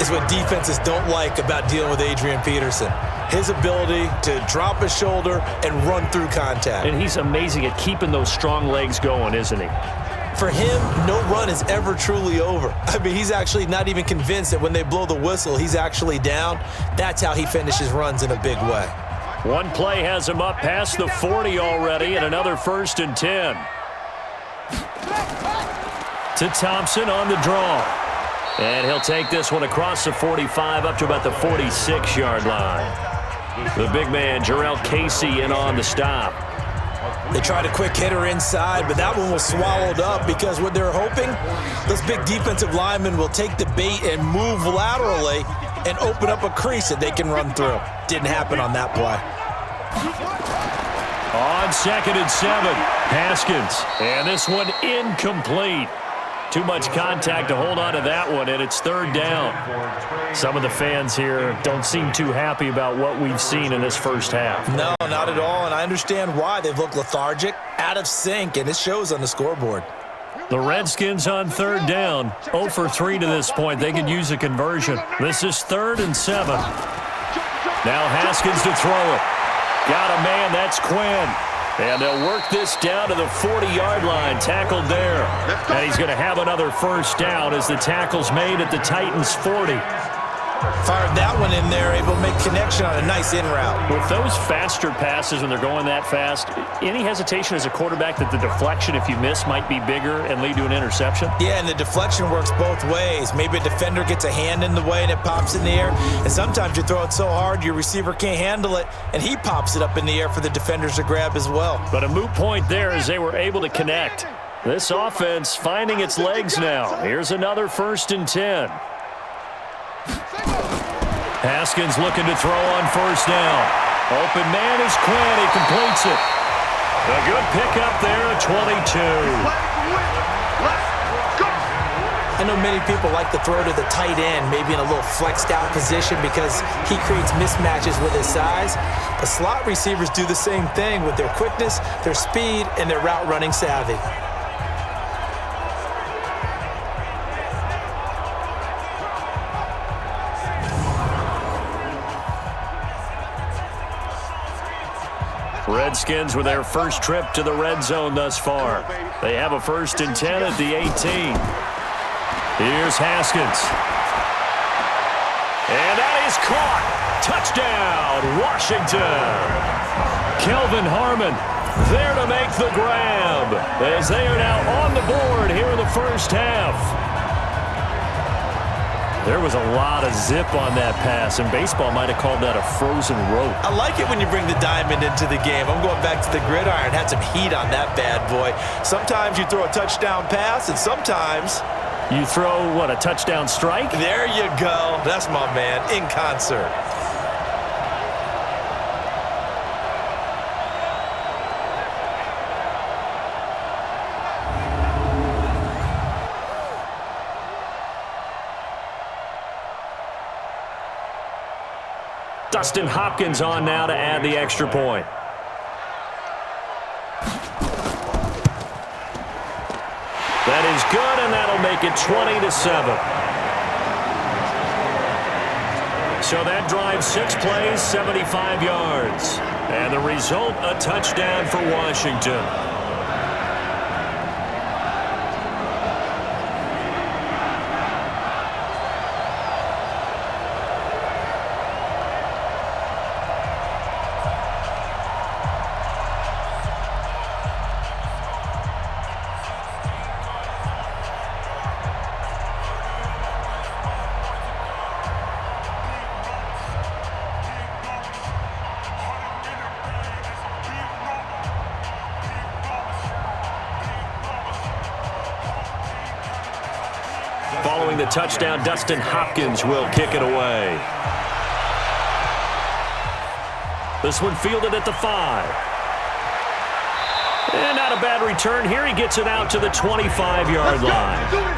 [SPEAKER 3] is what defenses don't like about dealing with Adrian Peterson. His ability to drop his shoulder and run through contact.
[SPEAKER 2] And he's amazing at keeping those strong legs going, isn't he?
[SPEAKER 3] For him, no run is ever truly over. I mean, he's actually not even convinced that when they blow the whistle, he's actually down. That's how he finishes runs in a big way.
[SPEAKER 2] One play has him up past the 40 already, and another 1st and 10. To Thompson on the draw. And he'll take this one across the 45 up to about the 46-yard line. The big man, Jarrell Casey, in on the stop.
[SPEAKER 3] They tried a quick hitter inside, but that one was swallowed up because what they're hoping, those big defensive linemen will take the bait and move laterally and open up a crease that they can run through. Didn't happen on that play.
[SPEAKER 2] On 2nd and 7, Haskins. And this one incomplete. Too much contact to hold on to that one, and it's 3rd down. Some of the fans here don't seem too happy about what we've seen in this first half.
[SPEAKER 3] No, not at all, and I understand why. They've looked lethargic, out of sync, and it shows on the scoreboard.
[SPEAKER 2] The Redskins on 3rd down, 0 for 3 to this point. They could use a conversion. This is 3rd and 7. Now Haskins to throw it. Got a man, that's Quinn. And they'll work this down to the 40-yard line, tackled there. And he's going to have another first down as the tackle's made at the Titans' 40.
[SPEAKER 3] Fired that one in there, able to make connection on a nice in route.
[SPEAKER 2] With those faster passes when they're going that fast, any hesitation as a quarterback that the deflection, if you miss, might be bigger and lead to an interception?
[SPEAKER 3] Yeah, and the deflection works both ways. Maybe a defender gets a hand in the way and it pops in the air. And sometimes you throw it so hard your receiver can't handle it, and he pops it up in the air for the defenders to grab as well.
[SPEAKER 2] But a moot point there as they were able to connect. This offense finding its legs now. Here's another 1st and 10. Haskins looking to throw on first down. Open man is Quinn. He completes it. A good pickup there at 22.
[SPEAKER 3] I know many people like to throw to the tight end, maybe in a little flexed out position because he creates mismatches with his size. The slot receivers do the same thing with their quickness, their speed, and their route running savvy.
[SPEAKER 2] Redskins with their first trip to the red zone thus far. They have a 1st and 10 at the 18. Here's Haskins. And that is caught. Touchdown, Washington. Kelvin Harmon there to make the grab as they are now on the board here in the first half. There was a lot of zip on that pass, and baseball might have called that a frozen rope.
[SPEAKER 3] I like it when you bring the diamond into the game. I'm going back to the gridiron. Had some heat on that bad boy. Sometimes you throw a touchdown pass, and sometimes
[SPEAKER 2] you throw, what, a touchdown strike?
[SPEAKER 3] There you go. That's my man, in concert.
[SPEAKER 2] Dustin Hopkins on now to add the extra point. That is good, and that'll make it 20-7. So that drives 6 plays, 75 yards. And the result, a touchdown for Washington. Following the touchdown, Dustin Hopkins will kick it away. This one fielded at the 5. And not a bad return here. He gets it out to the 25-yard line.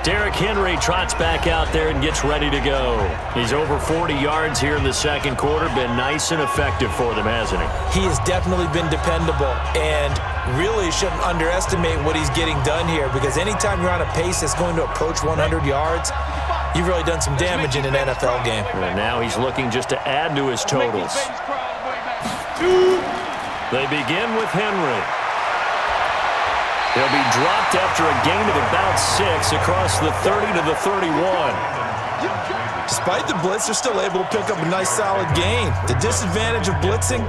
[SPEAKER 2] Derrick Henry trots back out there and gets ready to go. He's over 40 yards here in the second quarter. Been nice and effective for them, hasn't he?
[SPEAKER 3] He has definitely been dependable, and really shouldn't underestimate what he's getting done here, because anytime you're on a pace that's going to approach 100 yards, you've really done some damage in an NFL game.
[SPEAKER 2] And now he's looking just to add to his totals. They begin with Henry. He'll be dropped after a gain of about 6 across the 30 to the 31.
[SPEAKER 3] Despite the blitz, they're still able to pick up a nice solid gain. The disadvantage of blitzing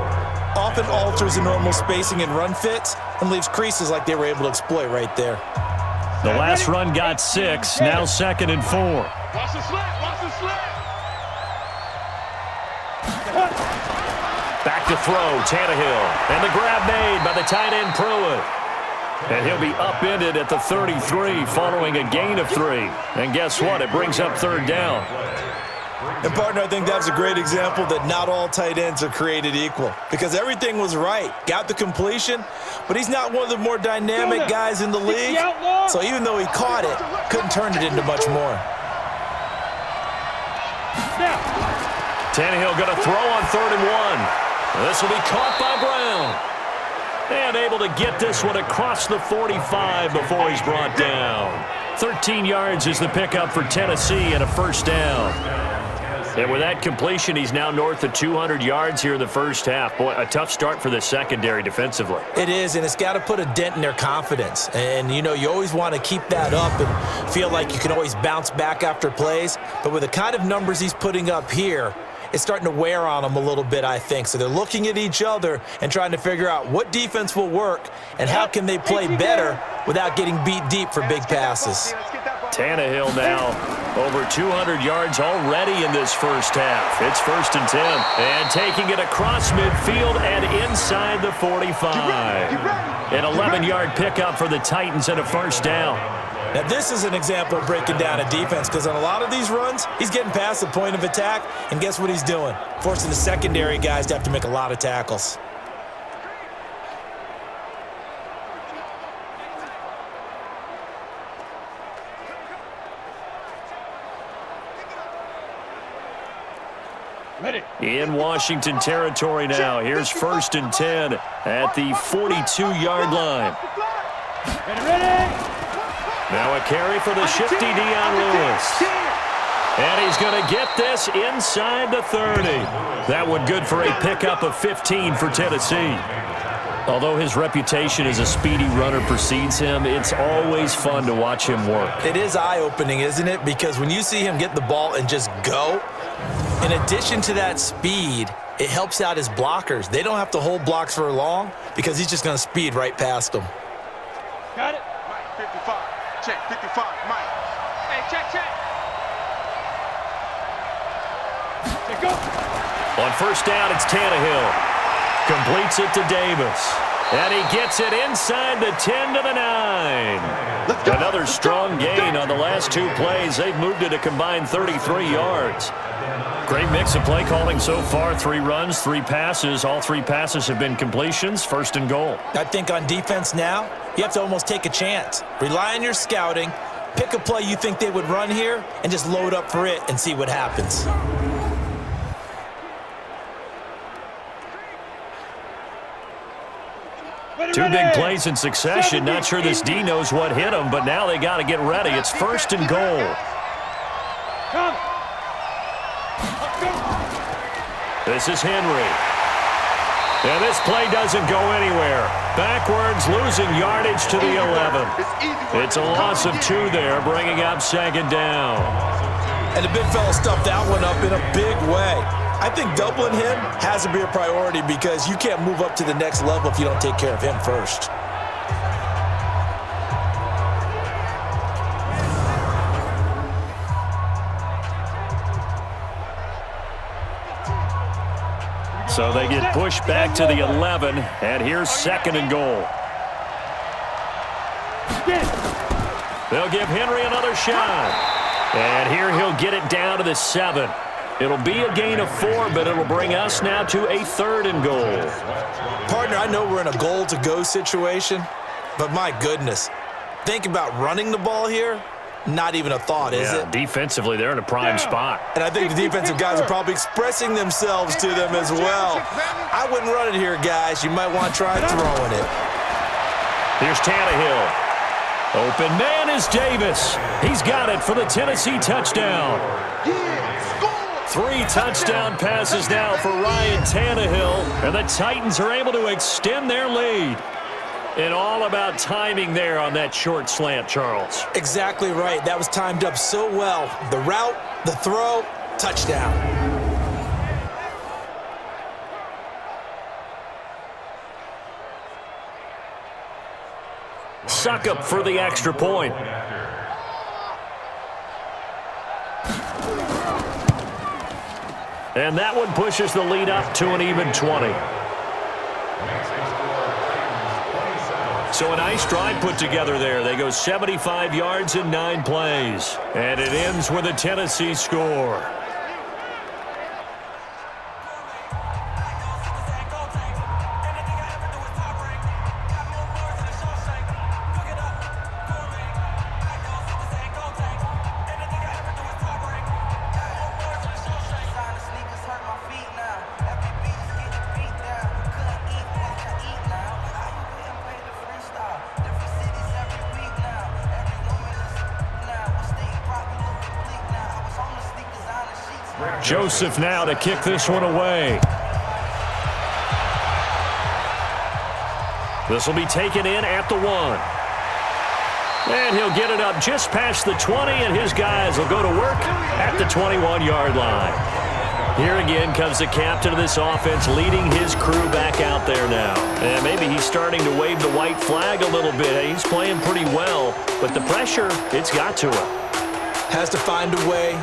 [SPEAKER 3] often alters the normal spacing and run fits and leaves creases like they were able to exploit right there.
[SPEAKER 2] The last run got 6, now 2nd and 4.
[SPEAKER 4] Watch the slap, watch the slap.
[SPEAKER 2] Back to throw, Tannehill. And the grab made by the tight end Pruitt. And he'll be upended at the 33 following a gain of 3. And guess what? It brings up 3rd down.
[SPEAKER 3] And, partner, I think that's a great example that not all tight ends are created equal, because everything was right. Got the completion, but he's not one of the more dynamic guys in the league. So even though he caught it, couldn't turn it into much more.
[SPEAKER 2] Tannehill going to throw on 3rd and 1. This will be caught by Brown. And able to get this one across the 45 before he's brought down. 13 yards is the pickup for Tennessee and a first down. And with that completion, he's now north of 200 yards here in the first half. Boy, a tough start for the secondary defensively.
[SPEAKER 3] It is, and it's got to put a dent in their confidence. And, you know, you always want to keep that up and feel like you can always bounce back after plays. But with the kind of numbers he's putting up here, it's starting to wear on them a little bit, I think. So they're looking at each other and trying to figure out what defense will work and how can they play better without getting beat deep for big passes.
[SPEAKER 2] Tannehill now over 200 yards already in this first half. It's 1st and 10. And taking it across midfield and inside the 45. An 11-yard pickup for the Titans and a first down.
[SPEAKER 3] Now, this is an example of breaking down a defense because on a lot of these runs, he's getting past the point of attack, and guess what he's doing? Forcing the secondary guys to have to make a lot of tackles.
[SPEAKER 4] Ready.
[SPEAKER 2] In Washington territory now. Here's 1st and 10 at the 42-yard line.
[SPEAKER 4] Ready.
[SPEAKER 2] Now a carry for the shifty Dion Lewis. And he's going to get this inside the 30. That one good for a pickup of 15 for Tennessee. Although his reputation as a speedy runner precedes him, it's always fun to watch him work.
[SPEAKER 3] It is eye-opening, isn't it? Because when you see him get the ball and just go, in addition to that speed, it helps out his blockers. They don't have to hold blocks for long because he's just going to speed right past them.
[SPEAKER 4] Got it.
[SPEAKER 5] Mike, 55. Check, 55. Mike.
[SPEAKER 4] Hey, check. Go.
[SPEAKER 2] On first down, it's Tannehill. Completes it to Davis. And he gets it inside the 10 to the 9. Another strong gain on the last two plays. They've moved it a combined 33 yards. Great mix of play calling so far. 3 runs, 3 passes. All 3 passes have been completions. 1st and goal.
[SPEAKER 3] I think on defense now, you have to almost take a chance. Rely on your scouting, pick a play you think they would run here, and just load up for it and see what happens.
[SPEAKER 2] Two big plays in succession. Not sure this D knows what hit him, but now they got to get ready. It's 1st and goal.
[SPEAKER 4] Come.
[SPEAKER 2] This is Henry. And this play doesn't go anywhere. Backwards, losing yardage to the 11. It's a loss of 2 there, bringing up 2nd down.
[SPEAKER 3] And the big fella stuffed that one up in a big way. I think doubling him has to be a priority because you can't move up to the next level if you don't take care of him first.
[SPEAKER 2] So they get pushed back to the 11, and here's 2nd and goal. They'll give Henry another shot. And here he'll get it down to the 7. It'll be a gain of 4, but it'll bring us now to a 3rd and goal.
[SPEAKER 3] Partner, I know we're in a goal-to-go situation, but my goodness, think about running the ball here. Not even a thought, is it?
[SPEAKER 2] Defensively, they're in a prime spot.
[SPEAKER 3] And I think the defensive guys are probably expressing themselves to them as well. I wouldn't run it here, guys. You might want to try throwing it.
[SPEAKER 2] Here's Tannehill. Open man is Davis. He's got it for the Tennessee touchdown. 3 touchdown passes now for Ryan Tannehill, and the Titans are able to extend their lead. And all about timing there on that short slant, Charles.
[SPEAKER 3] Exactly right. That was timed up so well. The route, the throw, touchdown.
[SPEAKER 2] Suckup for the extra point. And that one pushes the lead up to an even 20. So a nice drive put together there. They go 75 yards in 9 plays. And it ends with a Tennessee score. Joseph now to kick this one away. This will be taken in at the 1. And he'll get it up just past the 20, and his guys will go to work at the 21-yard line. Here again comes the captain of this offense leading his crew back out there now. And maybe he's starting to wave the white flag a little bit. He's playing pretty well, but the pressure, it's got to him.
[SPEAKER 3] Has to find a way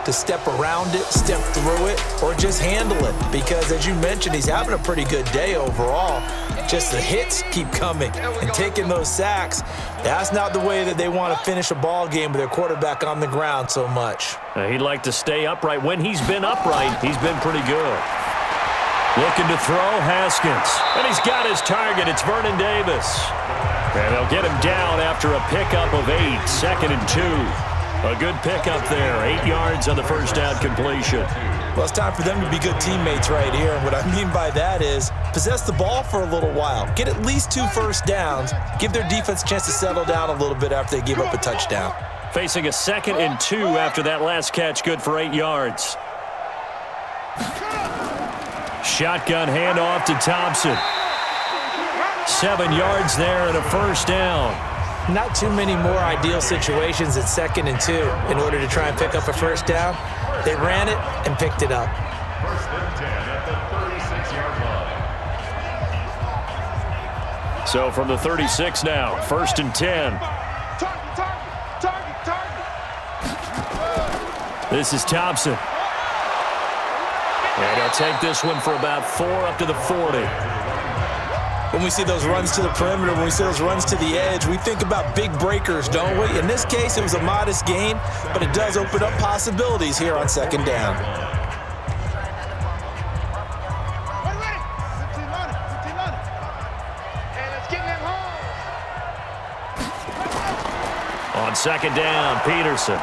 [SPEAKER 3] to step around it, step through it, or just handle it. Because as you mentioned, he's having a pretty good day overall. Just the hits keep coming and taking those sacks. That's not the way that they want to finish a ball game with their quarterback on the ground so much.
[SPEAKER 2] He'd like to stay upright. When he's been upright, he's been pretty good. Looking to throw, Haskins. And he's got his target. It's Vernon Davis. And they'll get him down after a pickup of 8, 2nd and 2. A good pickup there, 8 yards on the first down completion.
[SPEAKER 3] Well, it's time for them to be good teammates right here. And what I mean by that is possess the ball for a little while. Get at least 2 first downs. Give their defense a chance to settle down a little bit after they give up a touchdown.
[SPEAKER 2] Facing a 2nd and 2 after that last catch, good for 8 yards. Shotgun handoff to Thompson. 7 yards there and a first down.
[SPEAKER 3] Not too many more ideal situations at 2nd and 2 in order to try and pick up a first down. They ran it and picked it up.
[SPEAKER 2] So from the 36 now, 1st and 10. This is Thompson. And he'll take this one for about 4 up to the 40.
[SPEAKER 3] When we see those runs to the perimeter, when we see those runs to the edge, we think about big breakers, don't we? In this case, it was a modest gain, but it does open up possibilities here on 2nd down.
[SPEAKER 2] On 2nd down, Peterson.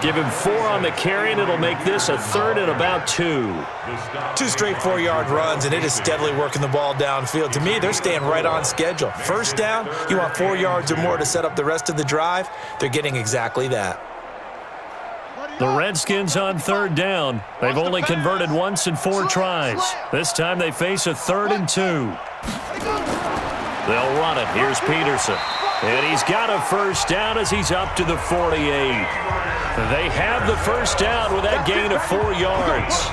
[SPEAKER 2] Give him 4 on the carry, and it'll make this a 3rd and about 2.
[SPEAKER 3] 2 straight 4-yard runs, and it is steadily working the ball downfield. To me, they're staying right on schedule. First down, you want 4 yards or more to set up the rest of the drive. They're getting exactly that.
[SPEAKER 2] The Redskins on 3rd down. They've only converted once in 4 tries. This time they face a 3rd and 2. They'll run it. Here's Peterson. And he's got a first down as he's up to the 48. They have the first down with that gain of 4 yards.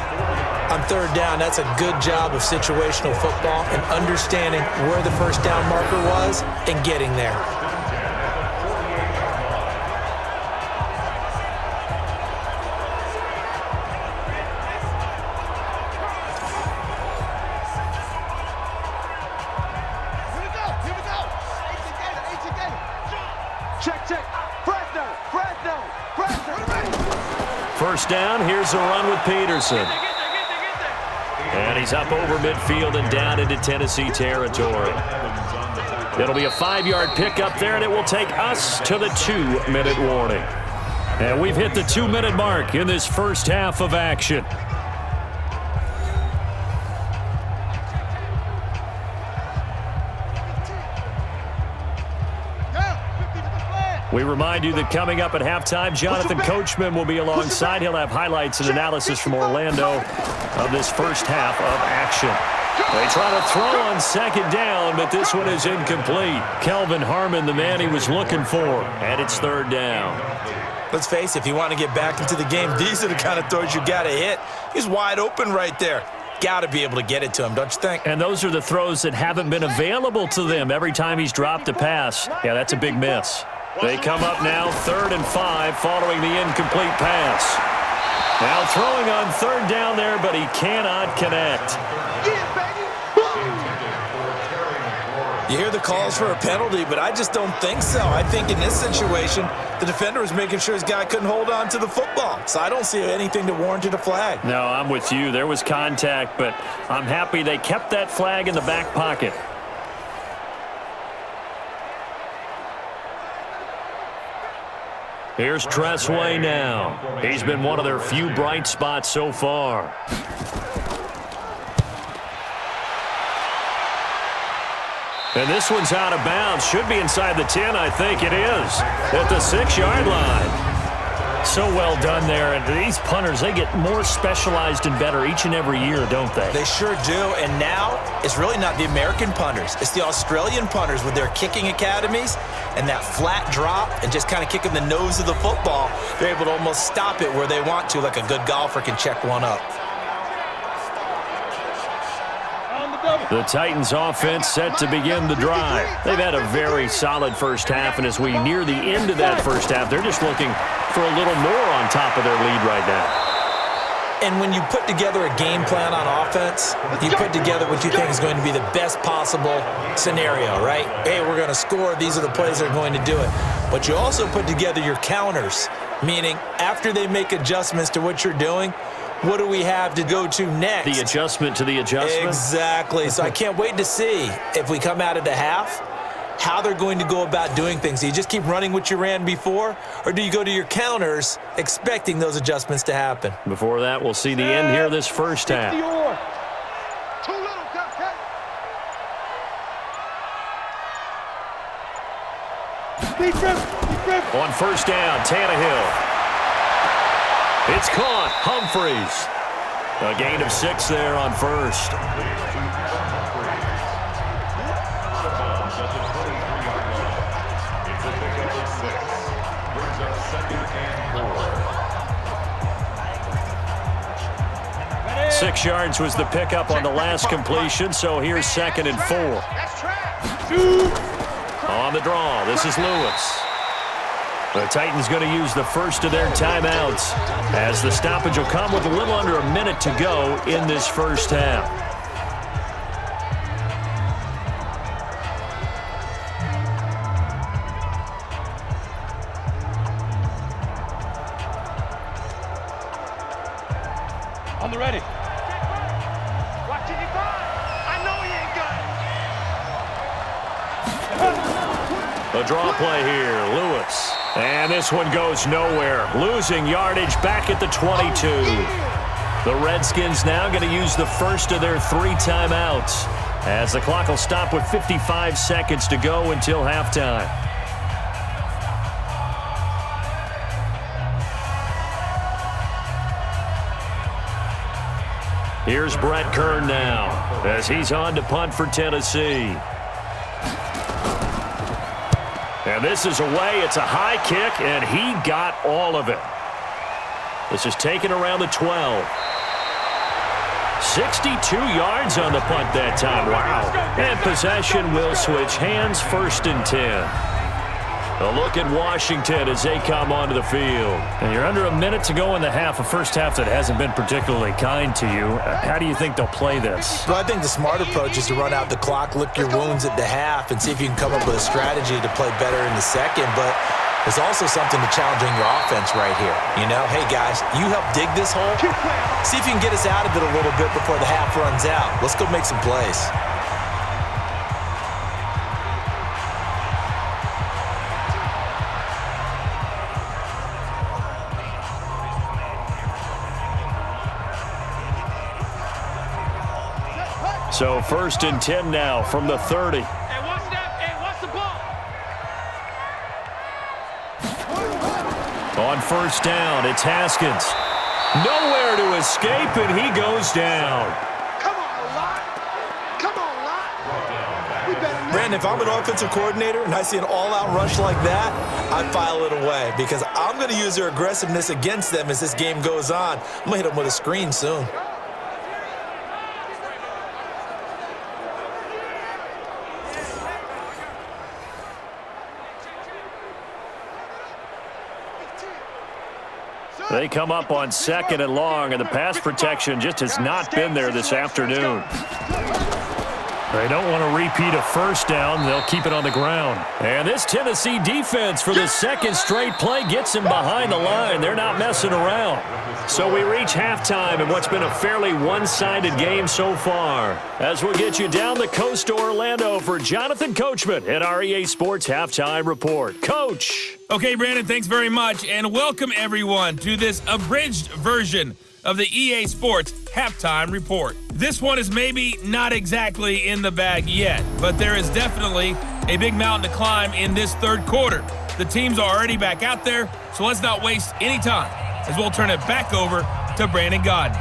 [SPEAKER 3] On 3rd down, that's a good job of situational football and understanding where the first down marker was and getting there.
[SPEAKER 2] First down, here's a run with Peterson. And he's up over midfield and down into Tennessee territory. It'll be a 5-yard pickup there, and it will take us to the 2-minute warning. And we've hit the 2-minute mark in this first half of action. We remind you that coming up at halftime, Jonathan Coachman will be alongside. He'll have highlights and analysis from Orlando of this first half of action. They try to throw on 2nd down, but this one is incomplete. Kelvin Harmon, the man he was looking for, and it's 3rd down.
[SPEAKER 3] Let's face it, if you want to get back into the game, these are the kind of throws you got to hit. He's wide open right there. Got to be able to get it to him, don't you think?
[SPEAKER 2] And those are the throws that haven't been available to them every time he's dropped a pass. Yeah, that's a big miss. They come up now 3rd and 5 following the incomplete pass. Now throwing on 3rd down there, but he cannot connect.
[SPEAKER 3] You hear the calls for a penalty, but I just don't think so. I think in this situation, the defender was making sure his guy couldn't hold on to the football. So I don't see anything to warrant a flag.
[SPEAKER 2] No, I'm with you. There was contact, but I'm happy they kept that flag in the back pocket. Here's Tressway now. He's been one of their few bright spots so far. And this one's out of bounds. Should be inside the 10, I think it is. At the 6-yard line. So well done there. And these punters, they get more specialized and better each and every year, don't they?
[SPEAKER 3] They sure do. And now it's really not the American punters. It's the Australian punters with their kicking academies and that flat drop and just kind of kicking the nose of the football. They're able to almost stop it where they want to, like a good golfer can check one up.
[SPEAKER 2] The Titans offense set to begin the drive. They've had a very solid first half, and as we near the end of that first half, they're just looking for a little more on top of their lead right now.
[SPEAKER 3] And when you put together a game plan on offense, you put together what you think is going to be the best possible scenario, right? Hey, we're going to score. These are the plays that are going to do it. But you also put together your counters, meaning after they make adjustments to what you're doing, what do we have to go to next?
[SPEAKER 2] The adjustment to the adjustment?
[SPEAKER 3] Exactly. So I can't wait to see if we come out of the half, how they're going to go about doing things. Do you just keep running what you ran before, or do you go to your counters expecting those adjustments to happen?
[SPEAKER 2] Before that, we'll see the end here this first half.
[SPEAKER 5] Too little, Cupcake.
[SPEAKER 2] On first down, Tannehill. It's caught. Humphreys. A gain of 6 there on first. Six yards was the pickup on the last completion, so here's 2nd and 4. On the draw, this is Lewis. The Titans going to use the first of their timeouts as the stoppage will come with a little under a minute to go in this first half.
[SPEAKER 4] On the ready. Watch it, you got. I know he ain't got.
[SPEAKER 2] A draw play here, Lewis. And this one goes nowhere. Losing yardage back at the 22. The Redskins now going to use the first of their 3 timeouts as the clock will stop with 55 seconds to go until halftime. Here's Brett Kern now as he's on to punt for Tennessee. And this is away. It's a high kick, and he got all of it. This is taken around the 12. 62 yards on the punt that time. Wow. And possession will switch hands, 1st and 10. A look at Washington as they come onto the field. And you're under a minute to go in the half, a first half that hasn't been particularly kind to you. How do you think they'll play this?
[SPEAKER 3] Well, I think the smart approach is to run out the clock, lick your wounds at the half, and see if you can come up with a strategy to play better in the second. But there's also something to challenging your offense right here. You know, hey, guys, you help dig this hole. See if you can get us out of it a little bit before the half runs out. Let's go make some plays.
[SPEAKER 2] So 1st and 10 now from the 30.
[SPEAKER 4] Hey, watch that. Hey, watch the ball.
[SPEAKER 2] On first down, it's Haskins. Nowhere to escape, and he goes down.
[SPEAKER 5] Come on, Lot. Come on, Lot. We better not.
[SPEAKER 3] Brandon, if I'm an offensive coordinator and I see an all-out rush like that, I file it away because I'm going to use their aggressiveness against them as this game goes on. I'm going to hit them with a screen soon.
[SPEAKER 2] They come up on 2nd and long, and the pass protection just has not been there this afternoon. They don't want to repeat a first down. They'll keep it on the ground. And this Tennessee defense for the 2nd straight play gets him behind the line. They're not messing around. So we reach halftime in what's been a fairly one-sided game so far. As we'll get you down the coast to Orlando for Jonathan Coachman at our EA Sports Halftime Report. Coach.
[SPEAKER 1] Okay, Brandon, thanks very much, and welcome everyone to this abridged version of the EA Sports Halftime Report. This one is maybe not exactly in the bag yet, but there is definitely a big mountain to climb in this third quarter. The team's already back out there, so let's not waste any time as we'll turn it back over to Brandon Godden.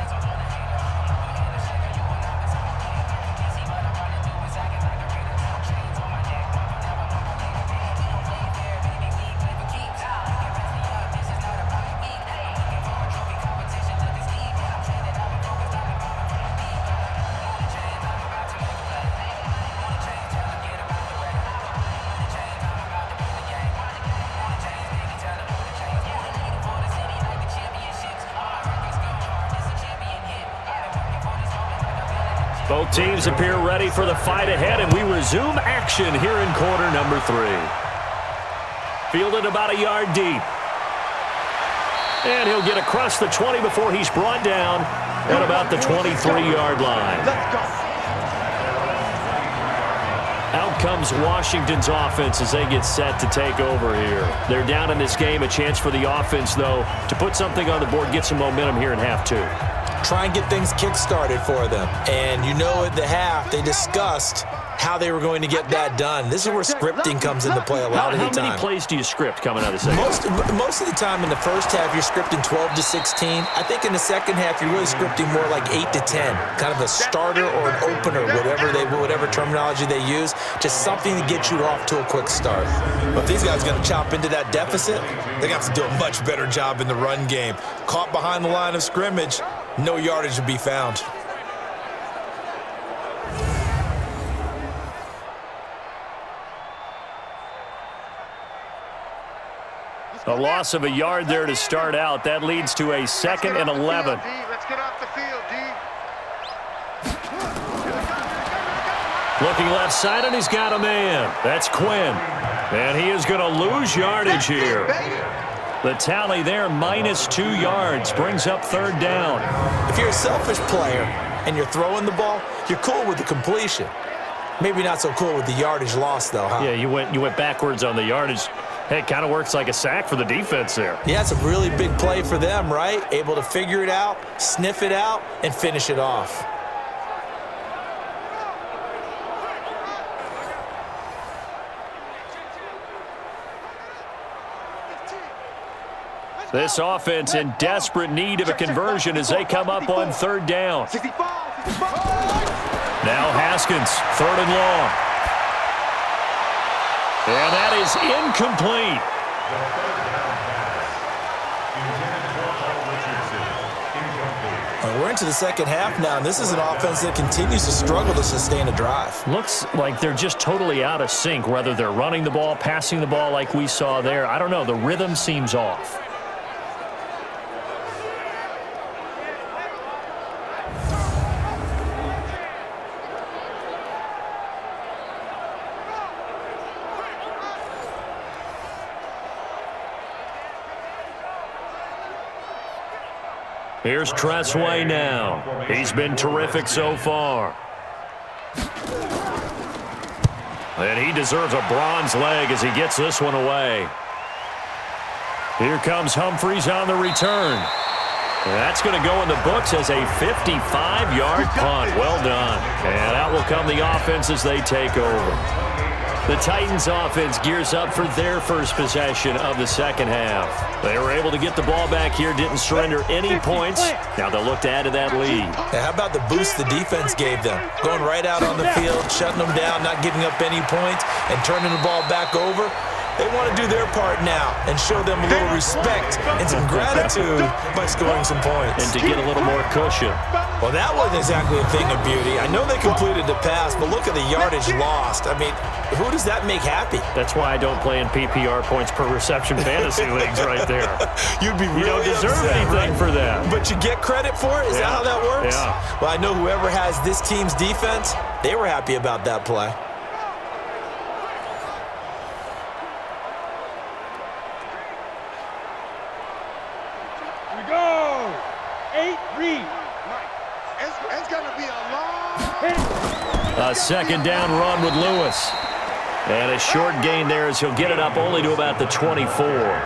[SPEAKER 2] Both teams appear ready for the fight ahead, and we resume action here in quarter number 3. Fielded about a yard deep. And he'll get across the 20 before he's brought down at about the 23-yard line.
[SPEAKER 5] Let's go.
[SPEAKER 2] Out comes Washington's offense as they get set to take over here. They're down in this game. A chance for the offense, though, to put something on the board, get some momentum here in half 2.
[SPEAKER 3] Try and get things kick-started for them. And you know at the half, they discussed how they were going to get that done. This is where scripting comes into play a lot of the time.
[SPEAKER 2] How many plays do you script coming out of the second?
[SPEAKER 3] Most of the time in the first half, you're scripting 12 to 16. I think in the second half, you're really scripting more like 8 to 10. Kind of a starter or an opener, whatever terminology they use. Just something to get you off to a quick start. But if these guys are going to chop into that deficit, they're going to have to do a much better job in the run game. Caught behind the line of scrimmage, no yardage to be found.
[SPEAKER 2] A loss of a yard there to start out. That leads to a 2nd and 11.
[SPEAKER 5] Let's get off the field, D.
[SPEAKER 2] Looking left side, and he's got a man. That's Quinn. And he is going to lose yardage here. The tally there, -2 yards, brings up 3rd down.
[SPEAKER 3] If you're a selfish player and you're throwing the ball, you're cool with the completion. Maybe not so cool with the yardage loss, though, huh?
[SPEAKER 2] Yeah, you went backwards on the yardage. Hey, it kind of works like a sack for the defense there.
[SPEAKER 3] Yeah, it's a really big play for them, right? Able to figure it out, sniff it out, and finish it off.
[SPEAKER 2] This offense in desperate need of a conversion as they come up on 3rd down. Now Haskins, 3rd and long. And that is incomplete.
[SPEAKER 3] We're into the second half now, and this is an offense that continues to struggle to sustain a drive.
[SPEAKER 2] Looks like they're just totally out of sync, whether they're running the ball, passing the ball like we saw there. I don't know. The rhythm seems off. Here's Tressway now. He's been terrific so far. And he deserves a bronze leg as he gets this one away. Here comes Humphries on the return. And that's going to go in the books as a 55-yard punt. Well done. And out will come the offense as they take over. The Titans offense gears up for their first possession of the second half. They were able to get the ball back here, didn't surrender any points. Now they'll look to add to that lead.
[SPEAKER 3] Yeah, how about the boost the defense gave them? Going right out on the field, shutting them down, not giving up any points, and turning the ball back over. They want to do their part now and show them a little respect and some gratitude by scoring some points.
[SPEAKER 2] And to get a little more cushion.
[SPEAKER 3] Well, that wasn't exactly a thing of beauty. I know they completed the pass, but look at the yardage lost. I mean, who does that make happy?
[SPEAKER 2] That's why I don't play in PPR points per reception fantasy leagues right there.
[SPEAKER 3] You'd be really
[SPEAKER 2] You don't deserve
[SPEAKER 3] upset,
[SPEAKER 2] anything
[SPEAKER 3] right?
[SPEAKER 2] for that.
[SPEAKER 3] But you get credit for it? Is that how that works?
[SPEAKER 2] Yeah.
[SPEAKER 3] Well, I know whoever has this team's defense, they were happy about that play.
[SPEAKER 5] Go! 8 read. It's going to be a long...
[SPEAKER 2] A second down run with Lewis. And a short gain there as he'll get it up only to about the 24.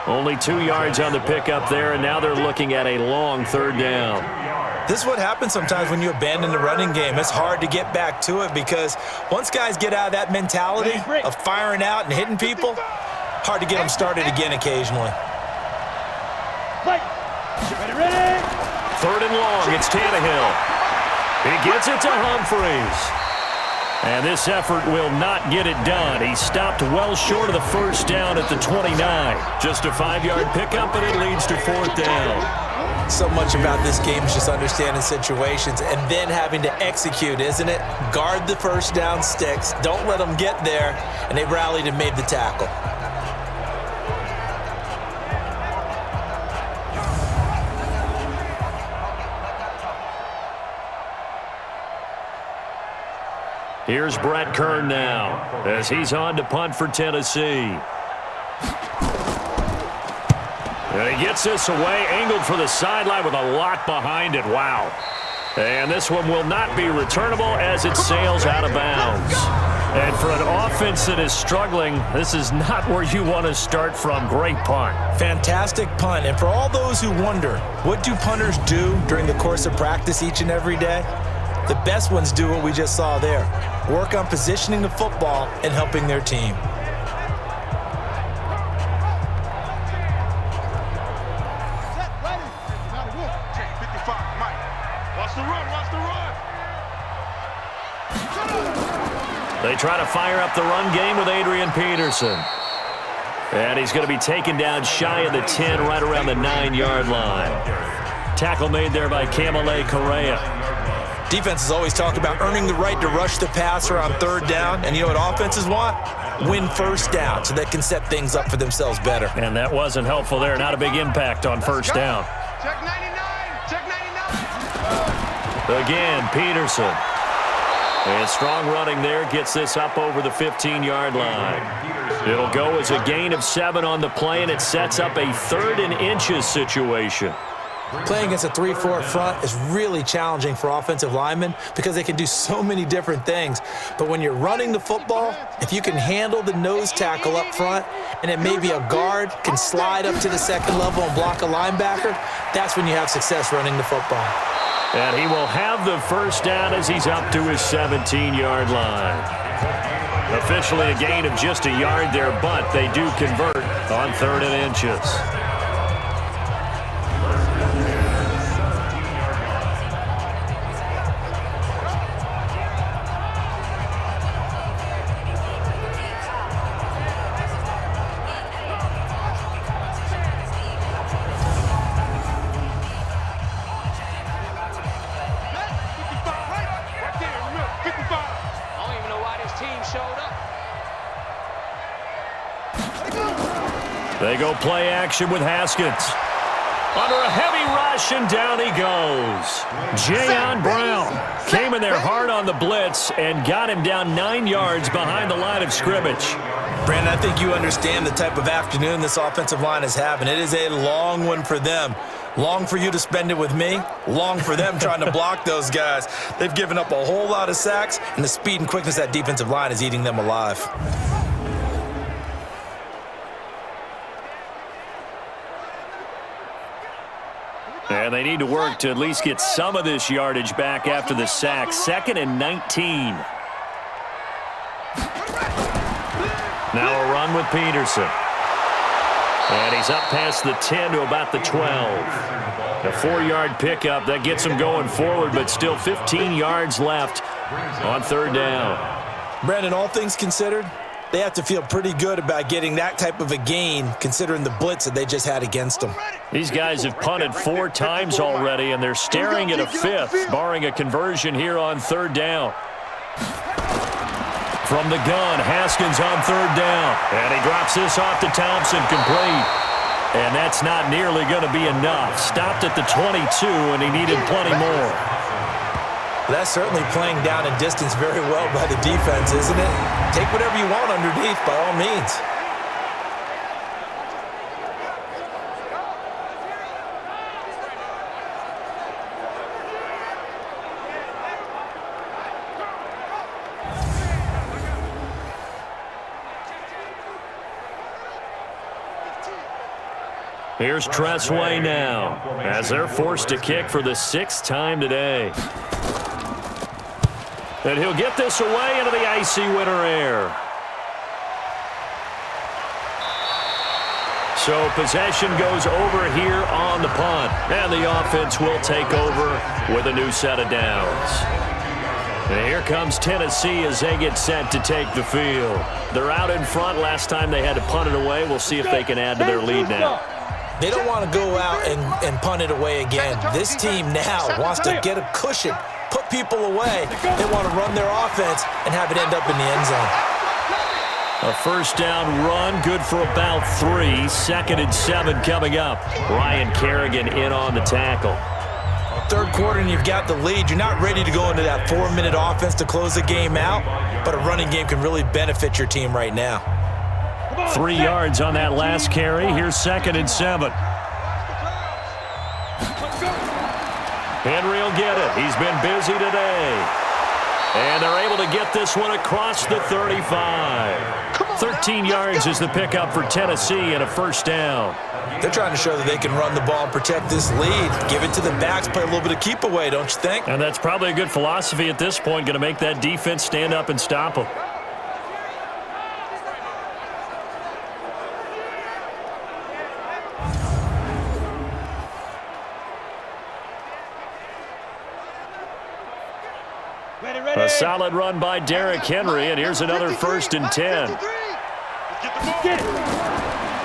[SPEAKER 2] Only 2 yards on the pickup there, and now they're looking at a long 3rd down.
[SPEAKER 3] This is what happens sometimes when you abandon the running game. It's hard to get back to it because once guys get out of that mentality of firing out and hitting people, Hard to get them started again occasionally.
[SPEAKER 5] Fight. Ready.
[SPEAKER 2] 3rd and long. It's Tannehill. He gets it to Humphries. And this effort will not get it done. He stopped well short of the first down at the 29. Just a 5-yard pickup, and it leads to 4th down.
[SPEAKER 3] So much about this game is just understanding situations and then having to execute, isn't it? Guard the first down sticks. Don't let them get there. And they rallied and made the tackle.
[SPEAKER 2] Here's Brett Kern now as he's on to punt for Tennessee. And he gets this away, angled for the sideline with a lot behind it. Wow. And this one will not be returnable as it sails out of bounds. And for an offense that is struggling, this is not where you want to start from. Great punt.
[SPEAKER 3] Fantastic punt. And for all those who wonder, what do punters do during the course of practice each and every day? The best ones do what we just saw there. Work on positioning the football and helping their team.
[SPEAKER 5] Set. Ready. Now the wolf. Check 55. Mike. Watch the run. Watch the run.
[SPEAKER 2] They try to fire up the run game with Adrian Peterson. And he's going to be taken down shy of the 10, right around the 9-yard line. Tackle made there by Kamale Correa.
[SPEAKER 3] Defenses always talk about earning the right to rush the passer on 3rd down. And you know what offenses want? Win first down so they can set things up for themselves better.
[SPEAKER 2] And that wasn't helpful there. Not a big impact on first down.
[SPEAKER 5] Check 99. Check 99.
[SPEAKER 2] Again, Peterson. And strong running there gets this up over the 15-yard line. It'll go as a gain of 7 on the play, and it sets up a 3rd and inches situation.
[SPEAKER 3] Playing against a 3-4 front is really challenging for offensive linemen because they can do so many different things. But when you're running the football, if you can handle the nose tackle up front, and it may be a guard can slide up to the 2nd level and block a linebacker, that's when you have success running the football.
[SPEAKER 2] And he will have the first down as he's up to his 17-yard line. Officially a gain of just a yard there, but they do convert on 3rd and inches. They go play action with Haskins. Under a heavy rush, and down he goes. Jayon Brown came in there hard on the blitz and got him down 9 yards behind the line of scrimmage.
[SPEAKER 3] Brandon, I think you understand the type of afternoon this offensive line is having. It is a long one for them. Long for you to spend it with me. Long for them trying to block those guys. They've given up a whole lot of sacks, and the speed and quickness of that defensive line is eating them alive.
[SPEAKER 2] And they need to work to at least get some of this yardage back after the sack. 2nd and 19. Now a run with Peterson. And he's up past the 10 to about the 12. A 4-yard pickup. That gets him going forward, but still 15 yards left on 3rd down.
[SPEAKER 3] Brandon, all things considered, they have to feel pretty good about getting that type of a gain considering the blitz that they just had against them.
[SPEAKER 2] These guys have punted 4 times already, and they're staring at a 5th, barring a conversion here on 3rd down. From the gun, Haskins on 3rd down. And he drops this off to Thompson, complete. And that's not nearly going to be enough. Stopped at the 22, and he needed plenty more.
[SPEAKER 3] That's certainly playing down in distance very well by the defense, isn't it? Take whatever you want underneath, by all means.
[SPEAKER 2] Here's Tressway now, as they're forced to kick for the 6th time today. And he'll get this away into the icy winter air. So possession goes over here on the punt, and the offense will take over with a new set of downs. And here comes Tennessee as they get set to take the field. They're out in front. Last time they had to punt it away. We'll see if they can add to their lead now.
[SPEAKER 3] They don't want to go out and punt it away again. This team now wants to get a cushion, put people away. They want to run their offense and have it end up in the end zone.
[SPEAKER 2] A first down run, good for about 3. 2nd and 7 coming up. Ryan Kerrigan in on the tackle.
[SPEAKER 3] Third quarter and you've got the lead. You're not ready to go into that 4-minute offense to close the game out, but a running game can really benefit your team right now.
[SPEAKER 2] 3 yards on that last carry. Here's 2nd and 7. Henry will get it. He's been busy today. And they're able to get this one across the 35. 13 yards is the pickup for Tennessee and a first down.
[SPEAKER 3] They're trying to show that they can run the ball and protect this lead. Give it to the backs, play a little bit of keep away, don't you think?
[SPEAKER 2] And that's probably a good philosophy at this point, going to make that defense stand up and stop them. A solid run by Derrick Henry, and here's another 1st and 10.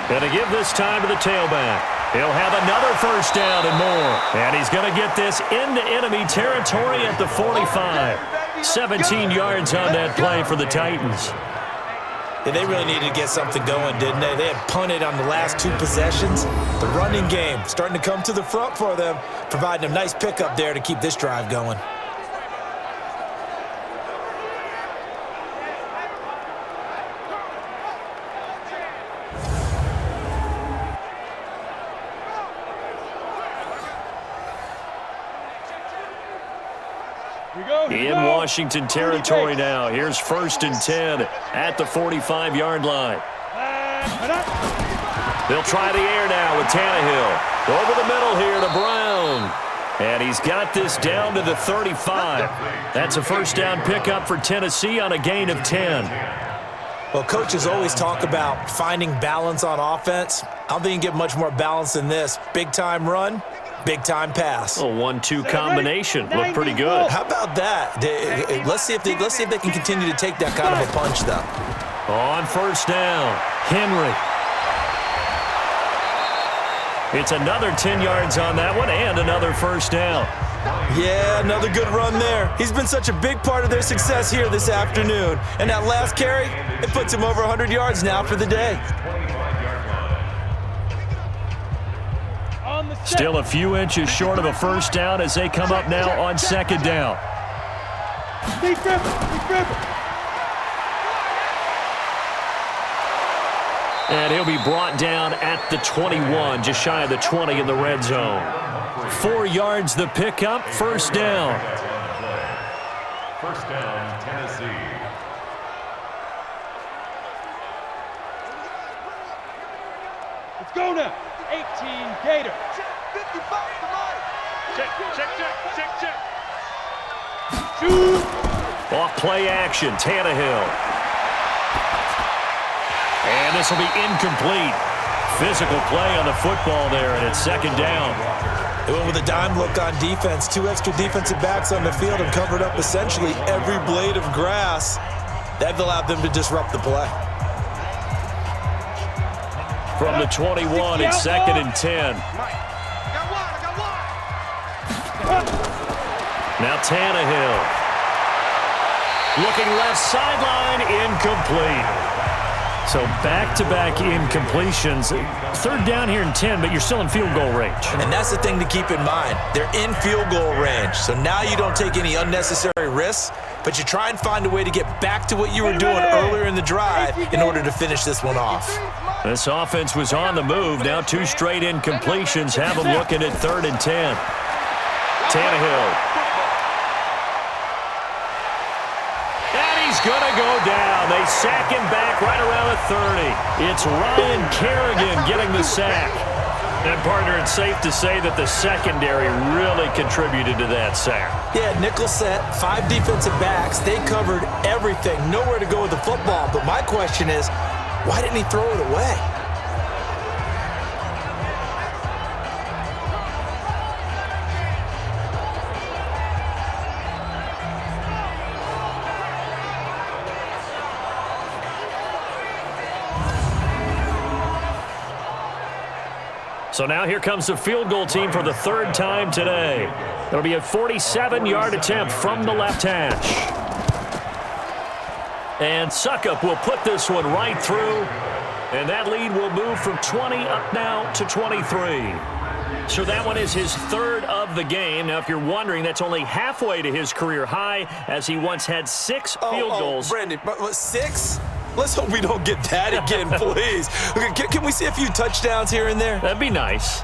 [SPEAKER 2] Going to give this time to the tailback. He'll have another first down and more. And he's going to get this into enemy territory at the 45. 17 yards on that play for the Titans.
[SPEAKER 3] Yeah, they really needed to get something going, didn't they? They had punted on the last 2 possessions. The running game starting to come to the front for them, providing a nice pickup there to keep this drive going.
[SPEAKER 2] In Washington territory now. Here's 1st and 10 at the 45-yard line. They'll try the air now with Tannehill. Over the middle here to Brown. And he's got this down to the 35. That's a first down pickup for Tennessee on a gain of 10.
[SPEAKER 3] Well, coaches always talk about finding balance on offense. I don't think you can get much more balance than this. Big-time run. Big-time pass.
[SPEAKER 2] A 1-2 combination. Looked pretty good.
[SPEAKER 3] How about that? Let's see if they can continue to take that kind of a punch, though.
[SPEAKER 2] On first down, Henry. It's another 10 yards on that one and another first down.
[SPEAKER 3] Yeah, another good run there. He's been such a big part of their success here this afternoon. And that last carry, it puts him over 100 yards now for the day.
[SPEAKER 2] Still a few inches short of a first down as they come up now on 2nd down. And he'll be brought down at the 21, just shy of the 20 in the red zone. 4 yards the pickup, first down.
[SPEAKER 6] First down, Tennessee.
[SPEAKER 5] Let's go now. 18 Gator. Check. Shoot.
[SPEAKER 2] Off play action, Tannehill. And this will be incomplete. Physical play on the football there, and it's 2nd down.
[SPEAKER 3] They went with a dime look on defense. 2 extra defensive backs on the field and covered up essentially every blade of grass. That allowed them to disrupt the play.
[SPEAKER 2] From the 21, it's 2nd and 10. Now Tannehill. Looking left sideline, incomplete. So back-to-back incompletions. 3rd down here in 10, but you're still in field goal range.
[SPEAKER 3] And that's the thing to keep in mind. They're in field goal range. So now you don't take any unnecessary risks, but you try and find a way to get back to what you were doing earlier in the drive in order to finish this one off.
[SPEAKER 2] This offense was on the move. Now 2 straight incompletions have them looking at 3rd and 10. Tannehill. Going to go down. They sack him back right around the 30. It's Ryan Kerrigan getting the sack. And, partner, it's safe to say that the secondary really contributed to that sack.
[SPEAKER 3] Yeah, nickel set, 5 defensive backs. They covered everything. Nowhere to go with the football. But my question is, why didn't he throw it away?
[SPEAKER 2] So now here comes the field goal team for the third time today. It'll be a 47-yard attempt from the left hash. And Suckup will put this one right through. And that lead will move from 20 up now to 23. So that one is his third of the game. Now, if you're wondering, that's only halfway to his career high, as he once had 6 field goals.
[SPEAKER 3] Brandon, 6? Let's hope we don't get that again, please. Okay, can we see a few touchdowns here and there?
[SPEAKER 2] That'd be nice.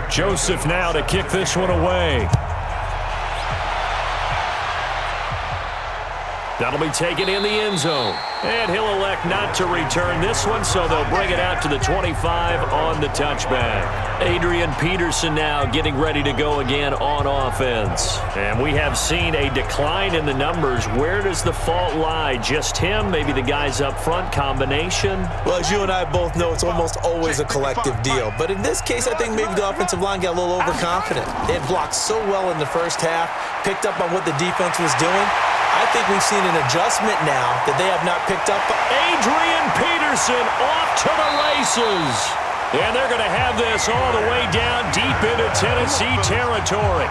[SPEAKER 2] Joseph now to kick this one away. That'll be taken in the end zone. And he'll elect not to return this one, so they'll bring it out to the 25 on the touchback. Adrian Peterson now getting ready to go again on offense. And we have seen a decline in the numbers. Where does the fault lie? Just him? Maybe the guys up front? Combination?
[SPEAKER 3] Well, as you and I both know, it's almost always a collective deal. But in this case, I think maybe the offensive line got a little overconfident. They had blocked so well in the first half, picked up on what the defense was doing. I think we've seen an adjustment now that they have not picked up.
[SPEAKER 2] Adrian Peterson off to the races. And they're going to have this all the way down deep into Tennessee territory.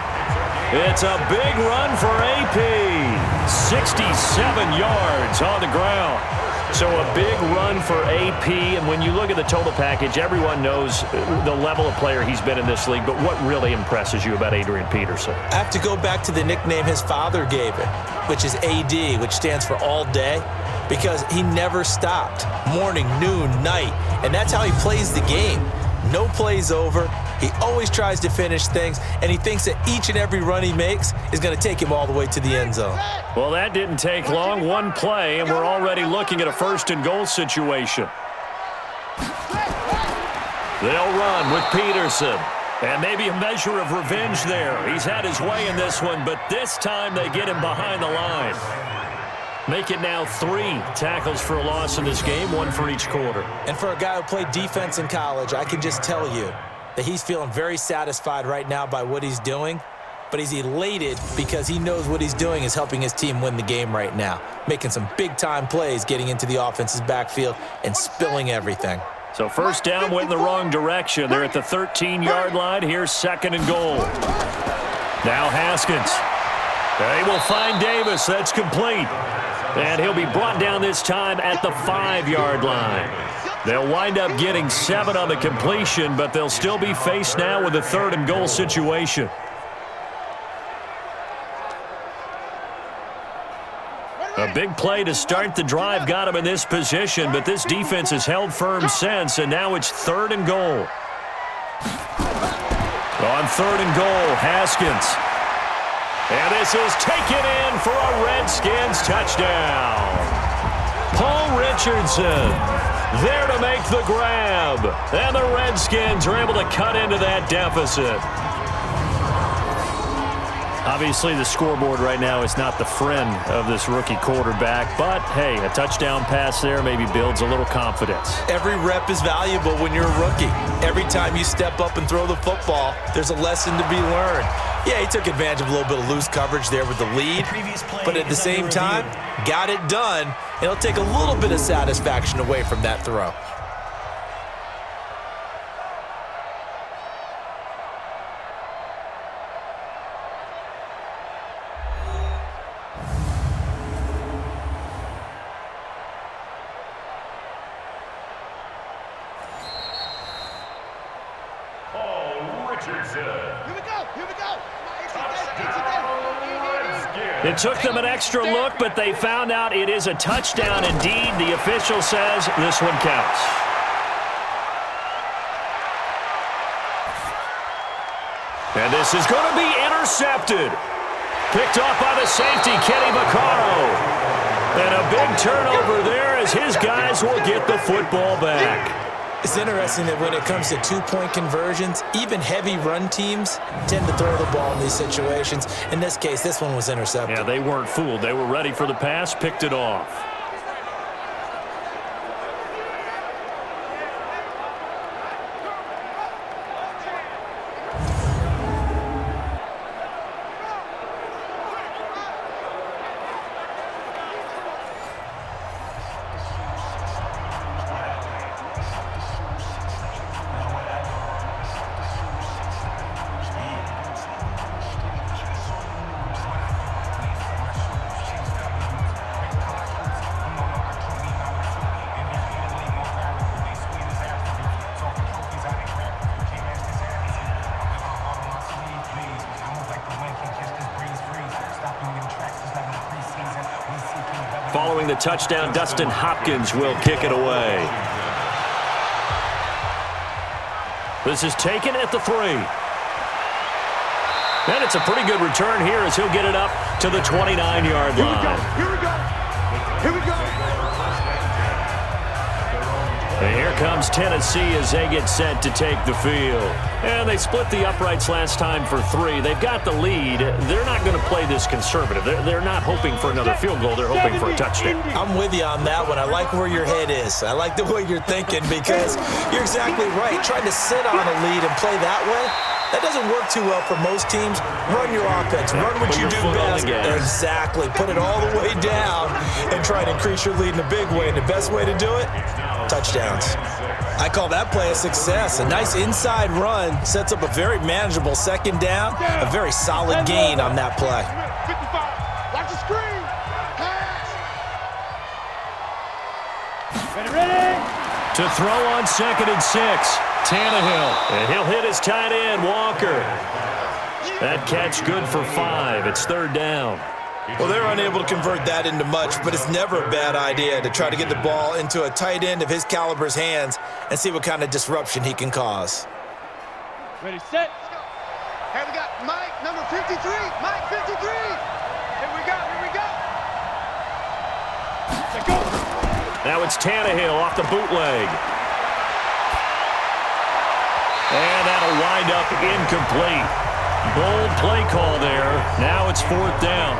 [SPEAKER 2] It's a big run for AP. 67 yards on the ground. So a big run for AP, and when you look at the total package, everyone knows the level of player he's been in this league, but what really impresses you about Adrian Peterson?
[SPEAKER 3] I have to go back to the nickname his father gave him, which is AD, which stands for all day, because he never stopped. Morning, noon, night, and that's how he plays the game. No plays over. He always tries to finish things, and he thinks that each and every run he makes is going to take him all the way to the end zone.
[SPEAKER 2] Well, that didn't take long. One play, and we're already looking at a first-and-goal situation. They'll run with Peterson. And maybe a measure of revenge there. He's had his way in this one, but this time they get him behind the line. Make it now 3 tackles for a loss in this game, 1 for each quarter.
[SPEAKER 3] And for a guy who played defense in college, I can just tell you that he's feeling very satisfied right now by what he's doing, but he's elated because he knows what he's doing is helping his team win the game right now, making some big-time plays, getting into the offense's backfield and spilling everything.
[SPEAKER 2] So first down went in the wrong direction. They're at the 13-yard line. Here's 2nd and goal. Now Haskins. They will find Davis. That's complete. And he'll be brought down this time at the 5-yard line. They'll wind up getting 7 on the completion, but they'll still be faced now with a 3rd and goal situation. A big play to start the drive got him in this position, but this defense has held firm since, and now it's 3rd and goal. On 3rd and goal, Haskins. And this is taken in for a Redskins touchdown. Paul Richardson there to make the grab. And the Redskins are able to cut into that deficit. Obviously, the scoreboard right now is not the friend of this rookie quarterback, but, hey, a touchdown pass there maybe builds a little confidence.
[SPEAKER 3] Every rep is valuable when you're a rookie. Every time you step up and throw the football, there's a lesson to be learned. Yeah, he took advantage of a little bit of loose coverage there with the lead, but at the same time, got it done. It'll take a little bit of satisfaction away from that throw.
[SPEAKER 2] It took them an extra look, but they found out it is a touchdown indeed. The official says this one counts. And this is going to be intercepted. Picked off by the safety, Kenny Vaccaro. And a big turnover there as his guys will get the football back.
[SPEAKER 3] It's interesting that when it comes to two-point conversions, even heavy run teams tend to throw the ball in these situations. In this case, this one was intercepted.
[SPEAKER 2] Yeah, they weren't fooled. They were ready for the pass, picked it off. Following the touchdown, Dustin Hopkins will kick it away. This is taken at the 3. And it's a pretty good return here as he'll get it up to the 29-yard line.
[SPEAKER 5] Here we go. Here we go.
[SPEAKER 2] And here comes Tennessee as they get set to take the field. And they split the uprights last time for 3. They've got the lead. They're not going to play this conservative. They're not hoping for another field goal. They're hoping for a touchdown.
[SPEAKER 3] I'm with you on that one. I like where your head is. I like the way you're thinking because you're exactly right. Trying to sit on a lead and play that way, that doesn't work too well for most teams. Run your offense. Run what you do best. Exactly. Put it all the way down and try to increase your lead in a big way. And the best way to do it, touchdowns. I call that play a success. A nice inside run sets up a very manageable second down. A very solid gain on that play.
[SPEAKER 5] 55. Watch the screen. Pass.
[SPEAKER 4] Ready.
[SPEAKER 2] To throw on 2nd and 6. Tannehill. And he'll hit his tight end, Walker. That catch good for 5. It's 3rd down.
[SPEAKER 3] Well, they're unable to convert that into much, but it's never a bad idea to try to get the ball into a tight end of his caliber's hands and see what kind of disruption he can cause.
[SPEAKER 4] Ready, set.
[SPEAKER 5] Hey, we got Mike, number 53. Mike, 53. Here we go. Here we go.
[SPEAKER 4] Let's go.
[SPEAKER 2] Now it's Tannehill off the bootleg. And that'll wind up incomplete. Bold play call there. Now it's 4th down.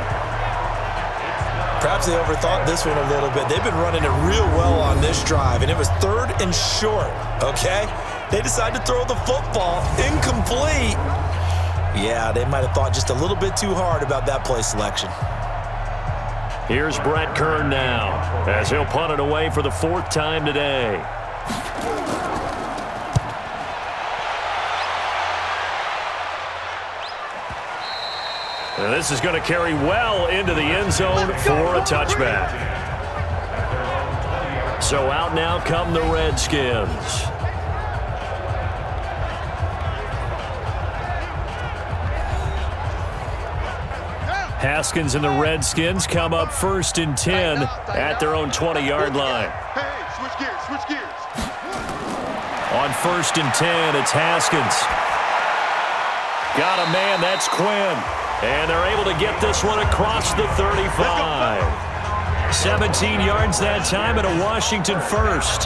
[SPEAKER 3] Perhaps they overthought this one a little bit. They've been running it real well on this drive, and it was 3rd and short, okay? They decided to throw the football incomplete. Yeah, they might have thought just a little bit too hard about that play selection.
[SPEAKER 2] Here's Brett Kern now as he'll punt it away for the 4th time today. And this is going to carry well into the end zone for a touchback. So out now come the Redskins. Haskins and the Redskins come up 1st and 10 at their own 20-yard line.
[SPEAKER 5] Hey, switch gears, switch gears.
[SPEAKER 2] On 1st and 10, it's Haskins. Got a man, that's Quinn. And they're able to get this one across the 35. 17 yards that time and a Washington first.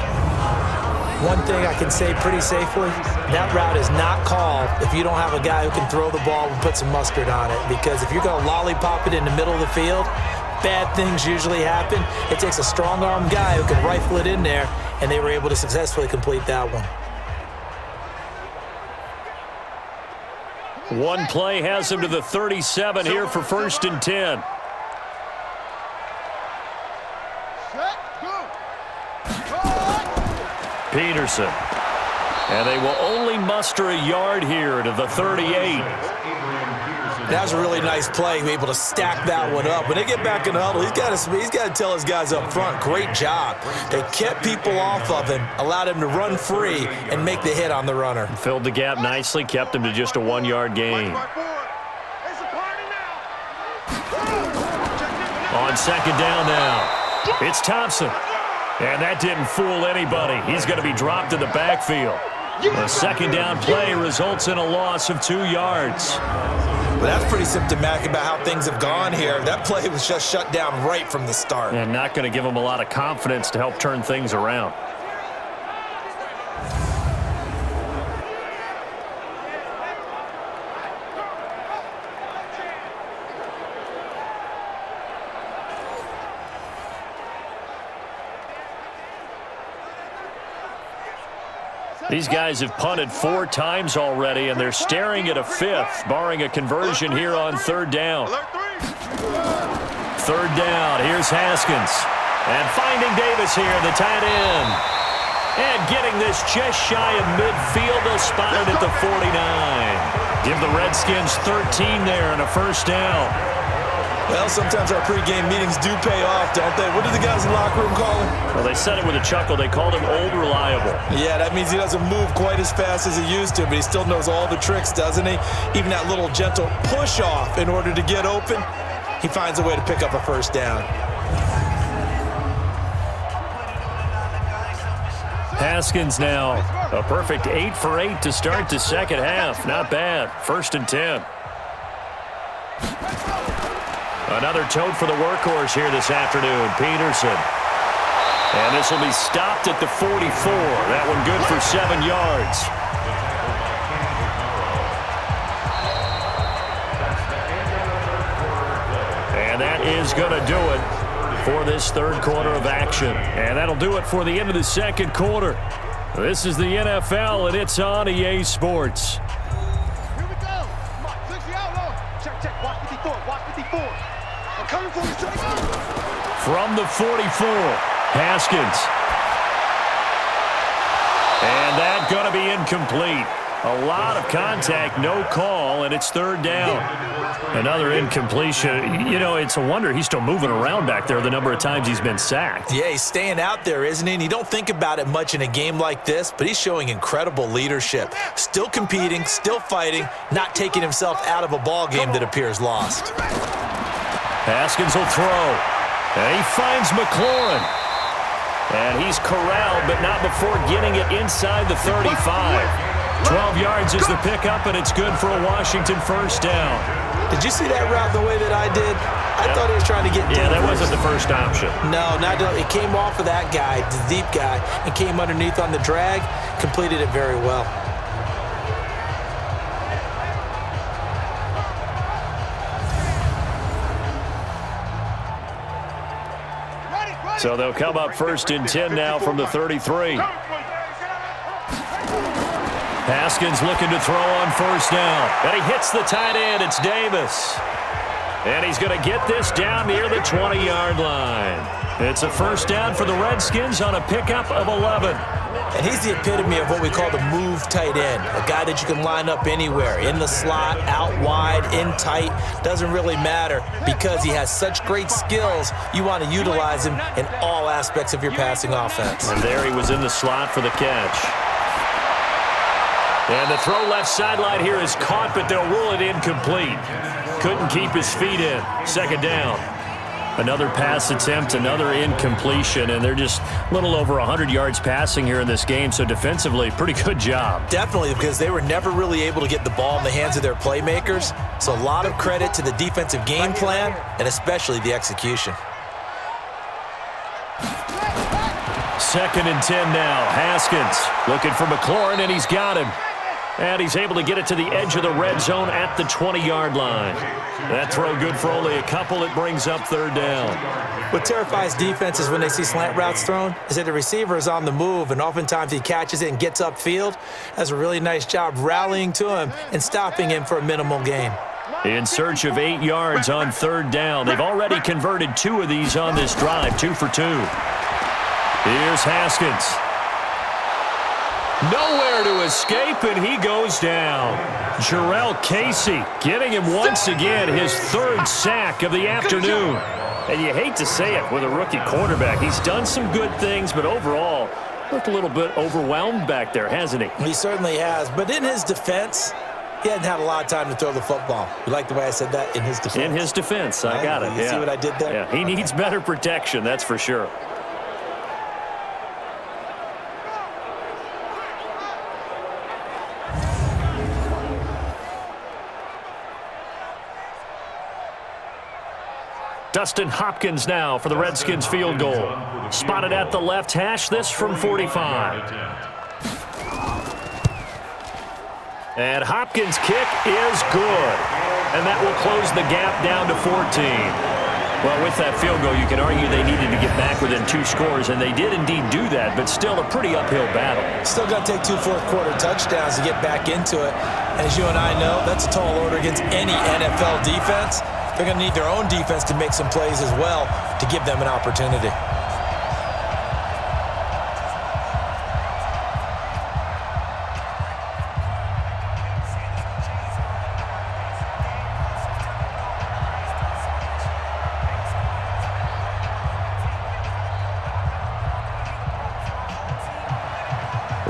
[SPEAKER 3] One thing I can say pretty safely, that route is not called if you don't have a guy who can throw the ball and put some mustard on it. Because if you're going to lollipop it in the middle of the field, bad things usually happen. It takes a strong-arm guy who can rifle it in there, and they were able to successfully complete that one.
[SPEAKER 2] One play has him to the 37 here for 1st and 10. Peterson. And they will only muster a yard here to the 38.
[SPEAKER 3] That was a really nice play, able to stack that one up. When they get back in the huddle, he's got to tell his guys up front, great job. They kept people off of him, allowed him to run free and make the hit on the runner.
[SPEAKER 2] Filled the gap nicely, kept him to just a 1-yard gain. On 2nd down now, it's Thompson. And that didn't fool anybody. He's going to be dropped in the backfield. A 2nd down play results in a loss of 2 yards.
[SPEAKER 3] Well, that's pretty symptomatic about how things have gone here. That play was just shut down right from the start.
[SPEAKER 2] And not going to give them a lot of confidence to help turn things around. These guys have punted 4 times already, and they're staring at a 5th, barring a conversion here on 3rd down. 3rd down, here's Haskins. And finding Davis here, the tight end. And getting this just shy of midfield, they'll spot it at the 49. Give the Redskins 13 there and a 1st down.
[SPEAKER 3] Well, sometimes our pregame meetings do pay off, don't they? What do the guys in the locker room call him?
[SPEAKER 2] Well, they said it with a chuckle. They called him Old Reliable.
[SPEAKER 3] Yeah, that means he doesn't move quite as fast as he used to, but he still knows all the tricks, doesn't he? Even that little gentle push-off in order to get open, he finds a way to pick up a 1st down.
[SPEAKER 2] Haskins now, a perfect 8 for 8 to start the 2nd half. Not bad. 1st and 10. Another tote for the workhorse here this afternoon, Peterson. And this will be stopped at the 44. That one good for 7 yards. And that is going to do it for this 3rd quarter of action. And that'll do it for the end of the 2nd quarter. This is the NFL, and it's on EA Sports.
[SPEAKER 5] Here we go. Come on, 60 out low. Check, check. Watch 54. Watch 54. I'm coming for you, straight up.
[SPEAKER 2] From the 44, Haskins. And that's going to be incomplete. A lot of contact, no call, and it's 3rd down. Another incompletion. You know, it's a wonder he's still moving around back there the number of times he's been sacked.
[SPEAKER 3] Yeah, he's staying out there, isn't he? And you don't think about it much in a game like this, but he's showing incredible leadership. Still competing, still fighting, not taking himself out of a ball game that appears lost.
[SPEAKER 2] Haskins will throw. And he finds McLaurin. And he's corralled, but not before getting it inside the 35. 12 yards is the pickup, and it's good for a Washington 1st down.
[SPEAKER 3] Did you see that route the way that I did? I thought he was trying to get deep.
[SPEAKER 2] Yeah, that wasn't the first option.
[SPEAKER 3] No, it came off of that guy, the deep guy, and came underneath on the drag, completed it very well.
[SPEAKER 2] So they'll come up 1st and 10 now from the 33. Haskins looking to throw on 1st down. And he hits the tight end. It's Davis. And he's going to get this down near the 20-yard line. It's a 1st down for the Redskins on a pickup of 11.
[SPEAKER 3] And he's the epitome of what we call the move tight end, a guy that you can line up anywhere, in the slot, out wide, in tight, doesn't really matter because he has such great skills. You want to utilize him in all aspects of your passing offense.
[SPEAKER 2] And there he was in the slot for the catch. And the throw left sideline here is caught, but they'll rule it incomplete. Couldn't keep his feet in. 2nd down. Another pass attempt, another incompletion, and they're just a little over 100 yards passing here in this game, so defensively, pretty good job.
[SPEAKER 3] Definitely, because they were never really able to get the ball in the hands of their playmakers, so a lot of credit to the defensive game plan and especially the execution.
[SPEAKER 2] 2nd and 10 now. Haskins looking for McLaurin, and he's got him. And he's able to get it to the edge of the red zone at the 20-yard line. That throw good for only a couple. It brings up 3rd down.
[SPEAKER 3] What terrifies defenses when they see slant routes thrown is that the receiver is on the move, and oftentimes he catches it and gets upfield. Does a really nice job rallying to him and stopping him for a minimal gain.
[SPEAKER 2] In search of 8 yards on 3rd down. They've already converted 2 of these on this drive, 2 for 2. Here's Haskins. Nowhere to escape, and he goes down. Jarrell Casey getting him once again, his 3rd sack of the afternoon. And you hate to say it with a rookie quarterback. He's done some good things, but overall, looked a little bit overwhelmed back there, hasn't he?
[SPEAKER 3] He certainly has, but in his defense, he hadn't had a lot of time to throw the football. You like the way I said that? In his defense.
[SPEAKER 2] In his defense, I got it.
[SPEAKER 3] You see what I did there?
[SPEAKER 2] Yeah, he needs better protection, that's for sure. Dustin Hopkins now for the Redskins field goal. Spotted at the left hash, this from 45. And Hopkins' kick is good. And that will close the gap down to 14. Well, with that field goal, you can argue they needed to get back within 2 scores, and they did indeed do that, but still a pretty uphill battle.
[SPEAKER 3] Still got to take 2 fourth-quarter touchdowns to get back into it. And as you and I know, that's a tall order against any NFL defense. They're going to need their own defense to make some plays as well to give them an opportunity.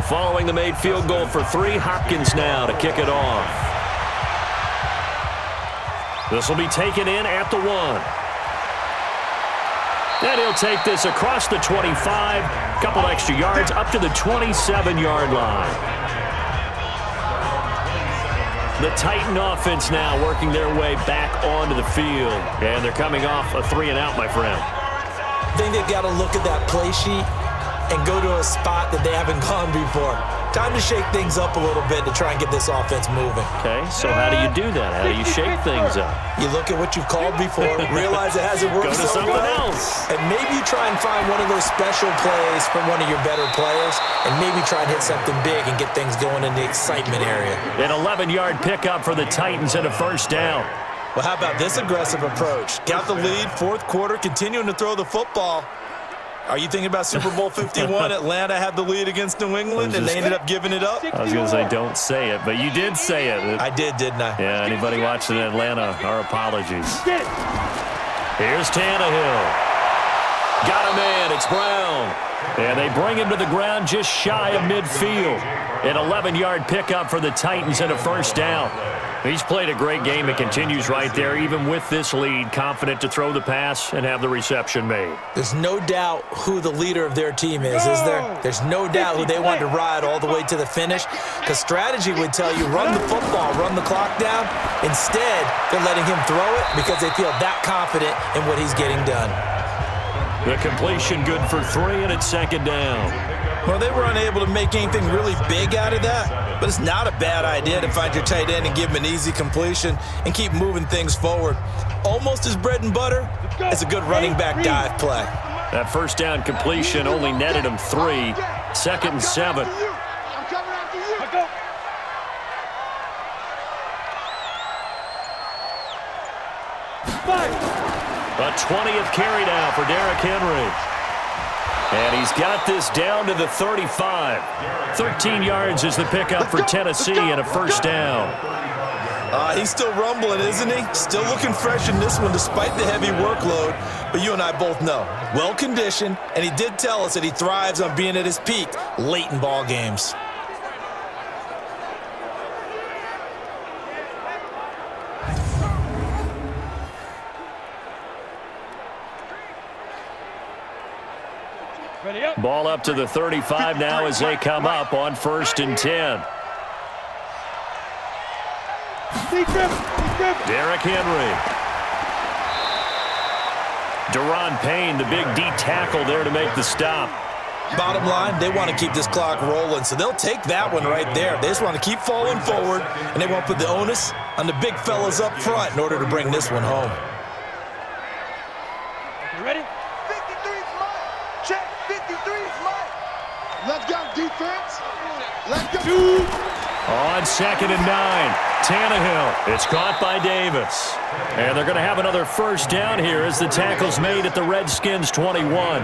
[SPEAKER 2] Following the made field goal for 3, Hopkins now to kick it off. This will be taken in at the 1. And he'll take this across the 25, couple extra yards up to the 27-yard line. The Titan offense now working their way back onto the field. And they're coming off a 3-and-out, my friend.
[SPEAKER 3] I think they've got to look at that play sheet and go to a spot that they haven't gone before. Time to shake things up a little bit to try and get this offense moving.
[SPEAKER 2] Okay, so how do you do that? How do you shake things up?
[SPEAKER 3] You look at what you've called before, realize it hasn't worked
[SPEAKER 2] so
[SPEAKER 3] well,
[SPEAKER 2] else.
[SPEAKER 3] and maybe you try and find one of those special plays from one of your better players, and maybe try and hit something big and get things going in the excitement area.
[SPEAKER 2] An 11-yard pickup for the Titans and a first down.
[SPEAKER 3] Well, how about this aggressive approach? Got the lead, fourth quarter, continuing to throw the football. Are you thinking about Super Bowl 51? Atlanta had the lead against New England, and they ended up giving it up?
[SPEAKER 2] I was going to say don't say it, but you did say it.
[SPEAKER 3] I did, didn't I?
[SPEAKER 2] Yeah, anybody watching Atlanta, our apologies. Here's Tannehill. Got a man, it's Brown. And they bring him to the ground just shy of midfield. An 11-yard pickup for the Titans and a first down. He's played a great game and continues right there, even with this lead, confident to throw the pass and have the reception made.
[SPEAKER 3] There's no doubt who the leader of their team is there? There's no doubt who they want to ride all the way to the finish, because strategy would tell you run the football, run the clock down. Instead, they're letting him throw it because they feel that confident in what he's getting done.
[SPEAKER 2] The completion good for 3, and it's second down.
[SPEAKER 3] Well, they were unable to make anything really big out of that, but it's not a bad idea to find your tight end and give him an easy completion and keep moving things forward. Almost his bread and butter. It's a good running back dive play.
[SPEAKER 2] That first down completion only netted him 3. Second and 7.
[SPEAKER 5] I'm coming after you.
[SPEAKER 2] A 20th carry now for Derrick Henry. And he's got this down to the 35. 13 yards is the pickup for Tennessee and a first down.
[SPEAKER 3] He's still rumbling, isn't he? Still looking fresh in this one despite the heavy workload. But you and I both know, well-conditioned, and he did tell us that he thrives on being at his peak late in ball games.
[SPEAKER 2] Ball up to the 35 now as they come up on 1st and 10. Derrick Henry. Deron Payne, the big D tackle there to make the stop.
[SPEAKER 3] Bottom line, they want to keep this clock rolling, so they'll take that one right there. They just want to keep falling forward, and they won't put the onus on the big fellas up front in order to bring this one home.
[SPEAKER 5] You ready? 53 is mine. Check. 53 is mine. Let's go, defense. Let's go.
[SPEAKER 2] On 2nd and 9, Tannehill. It's caught by Davis. And they're going to have another first down here as the tackle's made at the Redskins 21.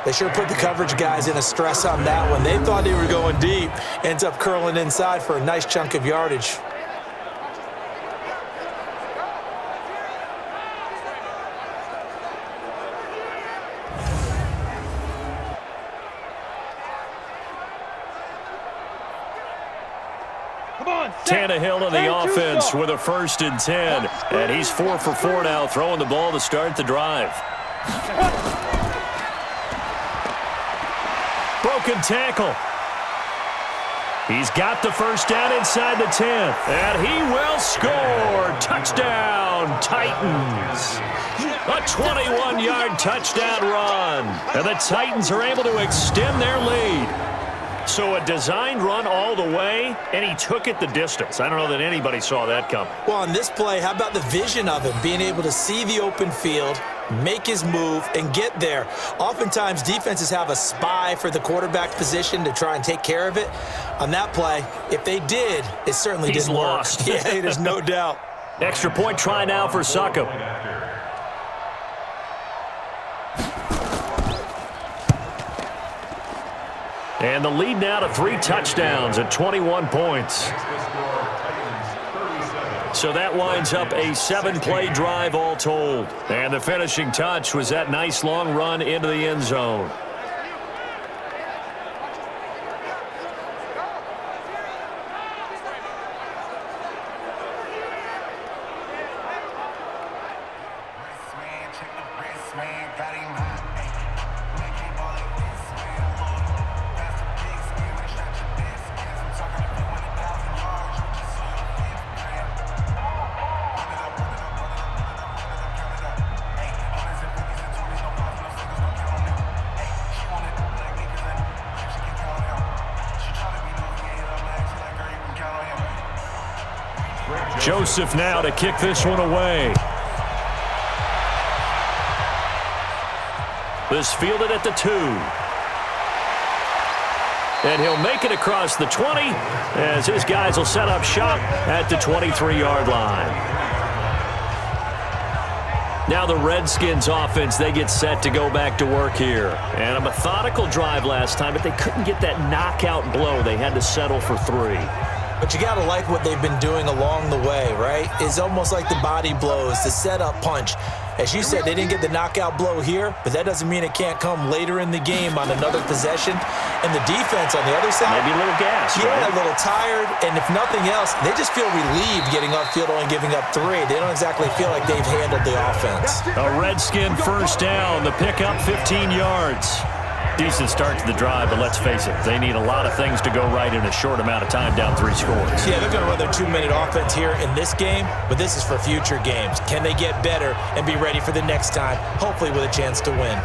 [SPEAKER 3] They sure put the coverage guys in a stress on that one. They thought they were going deep. Ends up curling inside for a nice chunk of yardage.
[SPEAKER 2] Tannehill on the offense with a 1st and 10. And he's 4 for 4 now, throwing the ball to start the drive. Broken tackle. He's got the first down inside the 10th. And he will score. Touchdown, Titans. A 21-yard touchdown run. And the Titans are able to extend their lead. So a designed run all the way, and he took it the distance. I don't know that anybody saw that coming.
[SPEAKER 3] Well, on this play, how about the vision of him, being able to see the open field, make his move, and get there. Oftentimes, defenses have a spy for the quarterback position to try and take care of it. On that play, if they did, it certainly didn't
[SPEAKER 2] lost.
[SPEAKER 3] work. Yeah, there's no doubt.
[SPEAKER 2] Extra point try now for Succop. And the lead now to 3 touchdowns at 21 points. So that winds up a 7-play drive all told. And the finishing touch was that nice long run into the end zone. Joseph now to kick this one away. This fielded at the 2. And he'll make it across the 20 as his guys will set up shop at the 23-yard line. Now the Redskins offense, they get set to go back to work here. And a methodical drive last time, but they couldn't get that knockout blow. They had to settle for 3.
[SPEAKER 3] But you got to like what they've been doing along the way, right? It's almost like the body blows, the setup punch. As you said, they didn't get the knockout blow here, but that doesn't mean it can't come later in the game on another possession. And the defense on the other side,
[SPEAKER 2] maybe a little gas.
[SPEAKER 3] Yeah,
[SPEAKER 2] right?
[SPEAKER 3] a little tired. And if nothing else, they just feel relieved getting upfield, only giving up 3. They don't exactly feel like they've handled the offense.
[SPEAKER 2] A Redskin first down. The pickup 15 yards. Decent start to the drive, but let's face it, they need a lot of things to go right in a short amount of time, down 3 scores.
[SPEAKER 3] Yeah, they're going to run their 2-minute offense here in this game, but this is for future games. Can they get better and be ready for the next time, hopefully with a chance to win?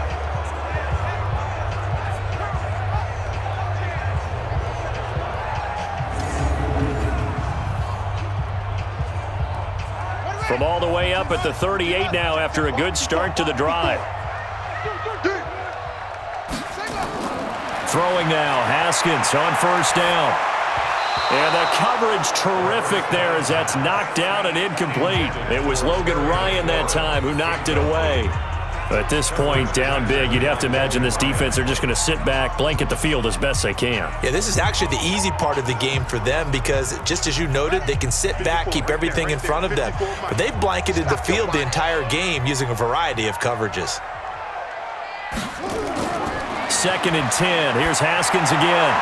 [SPEAKER 2] From all the way up at the 38 now after a good start to the drive. Throwing now, Haskins on first down. And the coverage terrific there as that's knocked down and incomplete. It was Logan Ryan that time who knocked it away. At this point, down big, you'd have to imagine this defense, they're just going to sit back, blanket the field as best they can.
[SPEAKER 3] Yeah, this is actually the easy part of the game for them because, just as you noted, they can sit back, keep everything in front of them. But they've blanketed the field the entire game using a variety of coverages.
[SPEAKER 2] 2nd and 10. Here's Haskins again.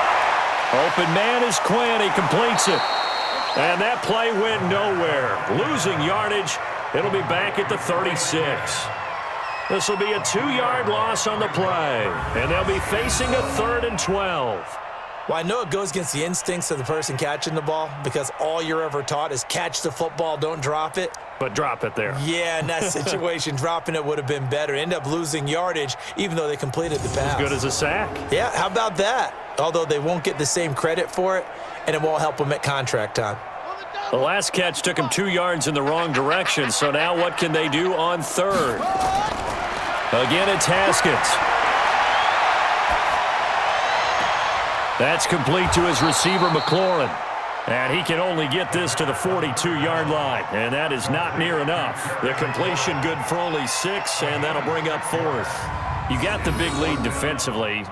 [SPEAKER 2] Open man is Quinn. He completes it. And that play went nowhere. Losing yardage. It'll be back at the 36. This will be a 2-yard loss on the play. And they'll be facing a 3rd and 12.
[SPEAKER 3] Well, I know it goes against the instincts of the person catching the ball because all you're ever taught is catch the football, don't drop it.
[SPEAKER 2] But drop it there.
[SPEAKER 3] Yeah, in that situation, dropping it would have been better. End up losing yardage, even though they completed the pass.
[SPEAKER 2] As good as a sack.
[SPEAKER 3] Yeah, how about that? Although they won't get the same credit for it, and it won't help them at contract time.
[SPEAKER 2] The last catch took him 2 yards in the wrong direction, so now what can they do on 3rd? Again, it's Haskins. That's complete to his receiver, McLaurin. And he can only get this to the 42-yard line, and that is not near enough. The completion good for only 6, and that'll bring up 4th. You got the big lead defensively,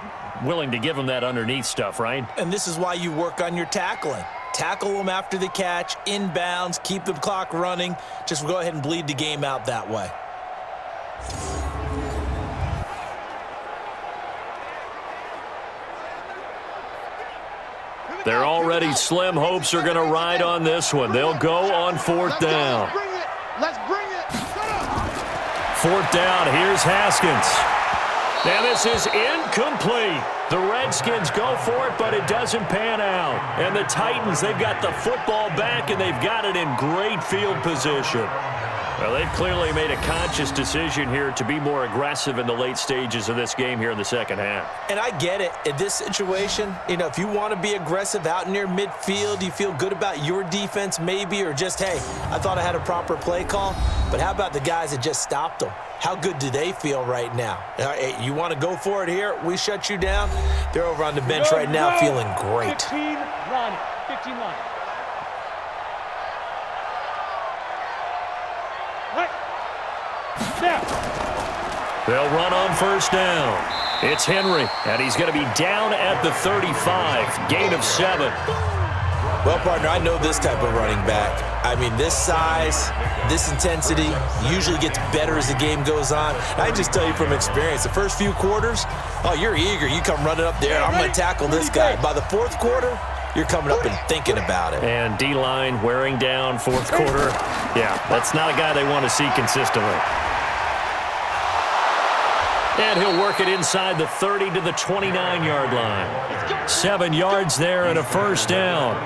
[SPEAKER 2] willing to give them that underneath stuff, right?
[SPEAKER 3] And this is why you work on your tackling. Tackle them after the catch, inbounds, keep the clock running. Just go ahead and bleed the game out that way.
[SPEAKER 2] They're already slim hopes are going to ride on this one. They'll go on 4th down.
[SPEAKER 5] Let's bring it.
[SPEAKER 2] 4th down, here's Haskins. Now this is incomplete. The Redskins go for it, but it doesn't pan out. And the Titans, they've got the football back, and they've got it in great field position. Well, they've clearly made a conscious decision here to be more aggressive in the late stages of this game here in the second half.
[SPEAKER 3] And I get it. In this situation, if you want to be aggressive out near midfield, you feel good about your defense maybe, or just, hey, I thought I had a proper play call. But how about the guys that just stopped them? How good do they feel right now? Hey, you want to go for it here? We shut you down? They're over on the bench right now feeling great.
[SPEAKER 4] 15 run. 15 run.
[SPEAKER 2] They'll run on first down. It's Henry, and he's going to be down at the 35. Gain of 7.
[SPEAKER 3] Well, partner, I know this type of running back. I mean, this size, this intensity usually gets better as the game goes on. And I just tell you from experience, the first few quarters, oh, you're eager. You come running up there. I'm going to tackle this guy. By the fourth quarter, you're coming up and thinking about it.
[SPEAKER 2] And D-line wearing down fourth quarter. Yeah, that's not a guy they want to see consistently. And he'll work it inside the 30 to the 29-yard line. 7 yards there and a first down.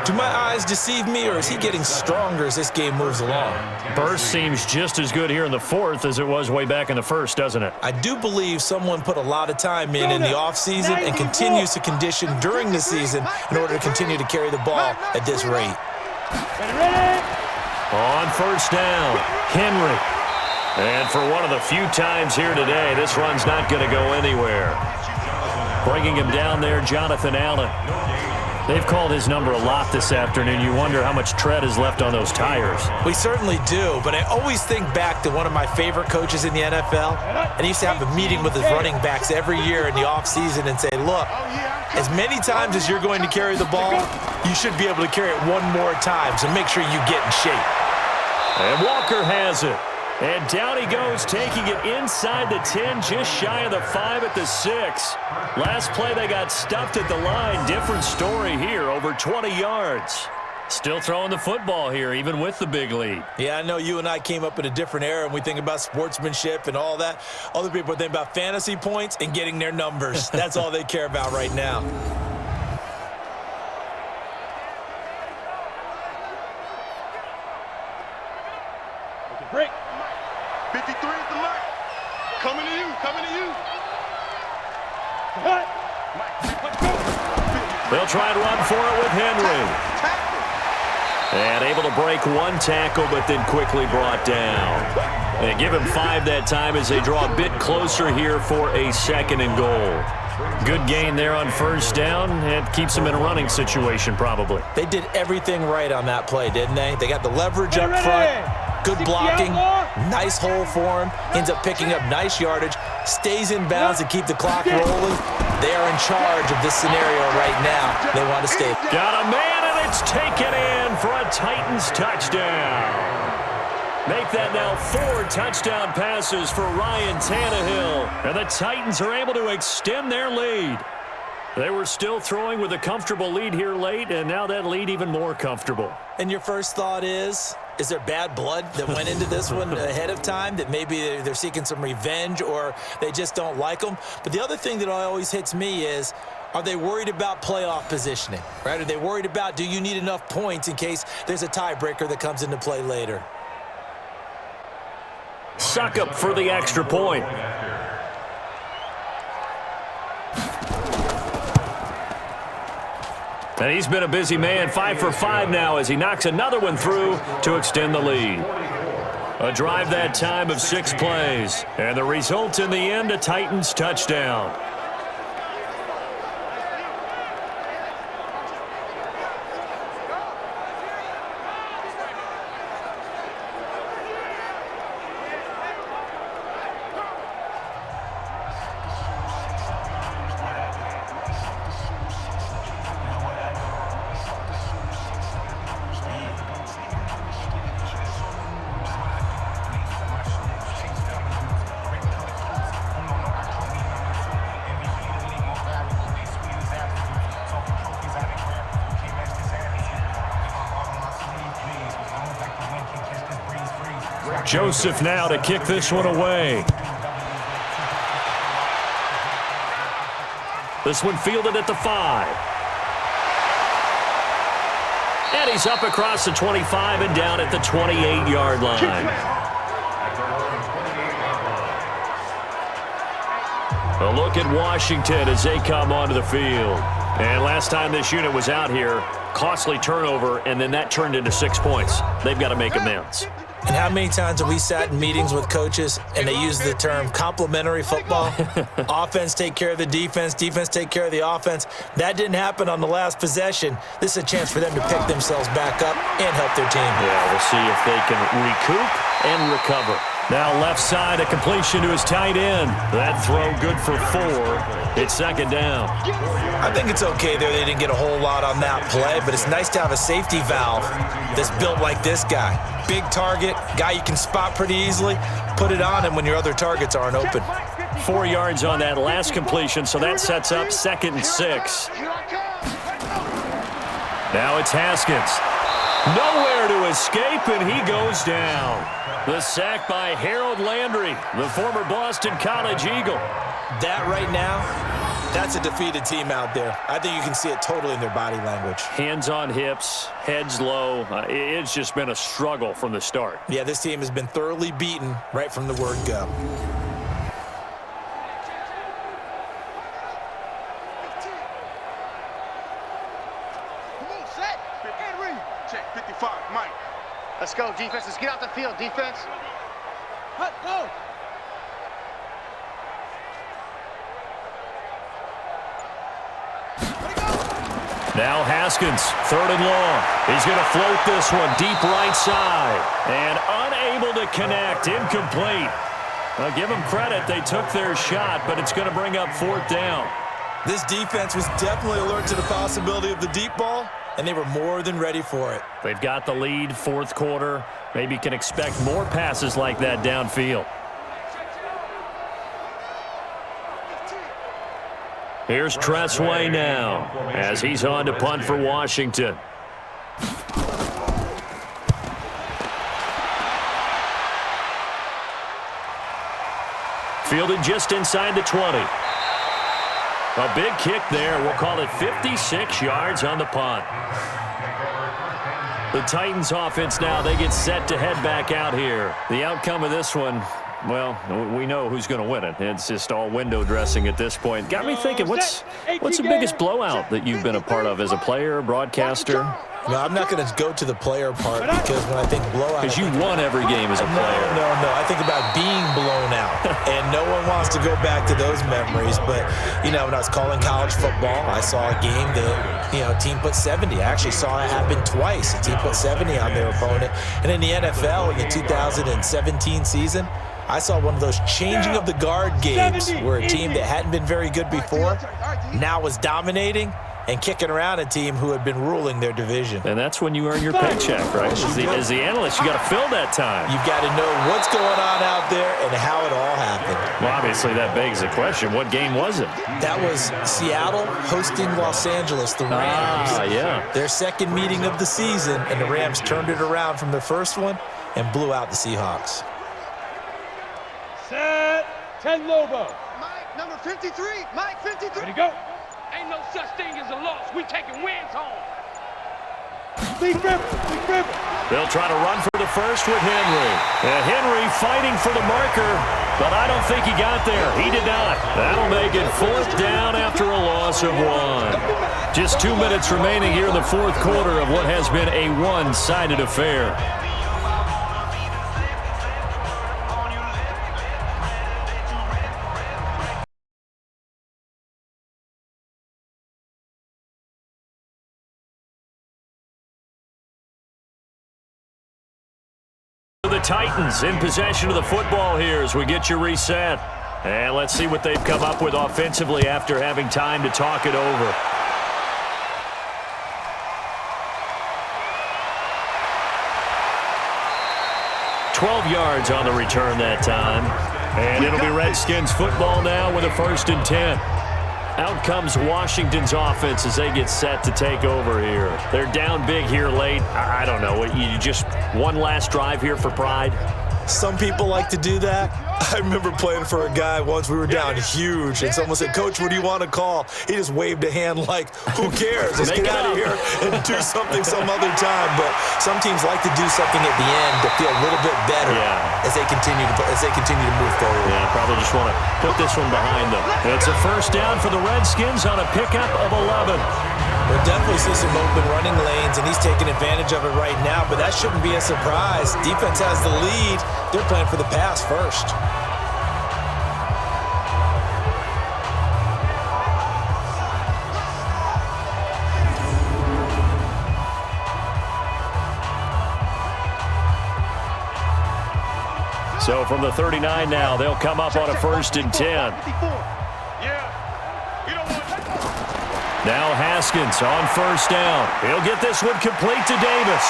[SPEAKER 3] Do my eyes deceive me, or is he getting stronger as this game moves along?
[SPEAKER 2] Burst seems just as good here in the fourth as it was way back in the first, doesn't it?
[SPEAKER 3] I do believe someone put a lot of time in the offseason and continues to condition during the season in order to continue to carry the ball at this rate.
[SPEAKER 2] On first down, Henry. And for one of the few times here today, this run's not going to go anywhere. Bringing him down there, Jonathan Allen. They've called his number a lot this afternoon. You wonder how much tread is left on those tires.
[SPEAKER 3] We certainly do, but I always think back to one of my favorite coaches in the NFL, and he used to have a meeting with his running backs every year in the offseason and say, look, as many times as you're going to carry the ball, you should be able to carry it one more time, so make sure you get in shape.
[SPEAKER 2] And Walker has it. And down he goes, taking it inside the 10, just shy of the 5 at the 6. Last play, they got stuffed at the line. Different story here, over 20 yards. Still throwing the football here, even with the big lead.
[SPEAKER 3] Yeah, I know you and I came up in a different era, and we think about sportsmanship and all that. Other people think about fantasy points and getting their numbers. That's all they care about right now.
[SPEAKER 4] Break.
[SPEAKER 5] 53 is the mark. Coming to you, coming to you.
[SPEAKER 2] They'll try and run for it with Henry. And able to break one tackle, but then quickly brought down. They give him 5 that time as they draw a bit closer here for a 2nd and goal. Good gain there on first down, and keeps them in a running situation probably.
[SPEAKER 3] They did everything right on that play, didn't they? They got the leverage up front. Good blocking, nice hole for him, ends up picking up nice yardage, stays in bounds to keep the clock rolling. They are in charge of this scenario right now. They want to stay.
[SPEAKER 2] Got a man, and it's taken in for a Titans touchdown. Make that now 4 touchdown passes for Ryan Tannehill, and the Titans are able to extend their lead. They were still throwing with a comfortable lead here late, and now that lead even more comfortable.
[SPEAKER 3] And your first thought is there bad blood that went into this one ahead of time, that maybe they're seeking some revenge or they just don't like them? But the other thing that always hits me is, are they worried about playoff positioning, right? Are they worried about, do you need enough points in case there's a tiebreaker that comes into play later?
[SPEAKER 2] Suck up for the extra point. And he's been a busy man, 5 for 5 now as he knocks another one through to extend the lead. A drive that time of 6 plays. And the result in the end, a Titans touchdown. Joseph now to kick this one away. This one fielded at the 5. And he's up across the 25 and down at the 28-yard line. A look at Washington as they come onto the field. And last time this unit was out here, costly turnover, and then that turned into 6 points. They've got to make amends.
[SPEAKER 3] And how many times have we sat in meetings with coaches and they use the term complementary football? Offense take care of the defense, defense take care of the offense. That didn't happen on the last possession. This is a chance for them to pick themselves back up and help their team.
[SPEAKER 2] Yeah, we'll see if they can recoup and recover. Now left side, a completion to his tight end. That throw good for 4. It's second down.
[SPEAKER 3] I think it's okay there. They didn't get a whole lot on that play, but it's nice to have a safety valve that's built like this guy. Big target, guy you can spot pretty easily. Put it on him when your other targets aren't open.
[SPEAKER 2] 4 yards on that last completion, so that sets up 2nd and 6. Now it's Haskins. Nowhere to escape, and he goes down. The sack by Harold Landry, the former Boston College Eagle.
[SPEAKER 3] That right now, that's a defeated team out there. I think you can see it totally in their body language.
[SPEAKER 2] Hands on hips, heads low. It's just been a struggle from the start.
[SPEAKER 3] Yeah, this team has been thoroughly beaten right from the word go.
[SPEAKER 5] Check 55, Mike.
[SPEAKER 4] Let's go, defense. Let's get out the field, defense.
[SPEAKER 5] Go.
[SPEAKER 2] Now Haskins, 3rd and long. He's going to float this one deep right side. And unable to connect, incomplete. I'll give them credit. They took their shot, but it's going to bring up 4th down.
[SPEAKER 3] This defense was definitely alert to the possibility of the deep ball, and they were more than ready for it.
[SPEAKER 2] They've got the lead, 4th quarter. Maybe can expect more passes like that downfield. Here's Tressway now as he's on to punt for Washington. Fielded just inside the 20. A big kick there. We'll call it 56 yards on the punt. The Titans offense now, they get set to head back out here. The outcome of this one, well, we know who's going to win it. It's just all window dressing at this point. Got me thinking, what's the biggest blowout that you've been a part of as a player, broadcaster?
[SPEAKER 3] No, I'm not going to go to the player part because when I think blowout...
[SPEAKER 2] Because you won every game as a player.
[SPEAKER 3] No. I think about being blown out. And no one wants to go back to those memories. But, you know, when I was calling college football, I saw a game that, you know, a team put 70. I actually saw it happen twice. A team put 70 on their opponent. And in the NFL, in the 2017 season, I saw one of those changing of the guard games where a team that hadn't been very good before now was dominating and kicking around a team who had been ruling their division.
[SPEAKER 2] And that's when you earn your paycheck, right? As the analyst, you got to fill that time.
[SPEAKER 3] You've got to know what's going on out there and how it all happened.
[SPEAKER 2] Well, obviously, that begs the question, what game was it?
[SPEAKER 3] That was Seattle hosting Los Angeles, the Rams.
[SPEAKER 2] Yeah.
[SPEAKER 3] Their second meeting of the season, and the Rams turned it around from the first one and blew out the Seahawks.
[SPEAKER 6] Set, 10 Lobo.
[SPEAKER 5] Mike, number 53. Mike, 53.
[SPEAKER 6] Ready to go.
[SPEAKER 4] Ain't no such thing as a loss. We taking wins home.
[SPEAKER 6] Big River.
[SPEAKER 2] They'll try to run for the first with Henry. And Henry fighting for the marker, but I don't think he got there. He did not. That'll make it 4th down after a loss of 1. Just 2 minutes remaining here in the 4th quarter of what has been a one-sided affair. The Titans in possession of the football here as we get you reset. And let's see what they've come up with offensively after having time to talk it over. $12 yards on the return that time. And it'll be Redskins football now with a 1st and 10. Out comes Washington's offense as they get set to take over here. They're down big here late. I don't know. You just one last drive here for pride?
[SPEAKER 3] Some people like to do that. I remember playing for a guy once. We were down huge, and someone said, "Coach, what do you want to call?" He just waved a hand like, "Who cares? Let's get out of here and do something some other time." But some teams like to do something at the end to feel a little bit better as they continue to move forward.
[SPEAKER 2] Yeah, probably just want to put this one behind them. It's a first down for the Redskins on a pickup of 11.
[SPEAKER 3] We'll definitely see some open running lanes, and he's taking advantage of it right now, but that shouldn't be a surprise. Defense has the lead. They're playing for the pass first.
[SPEAKER 2] So from the 39 now, they'll come up on a 1st and 10. Now Haskins on 1st down. He'll get this one complete to Davis.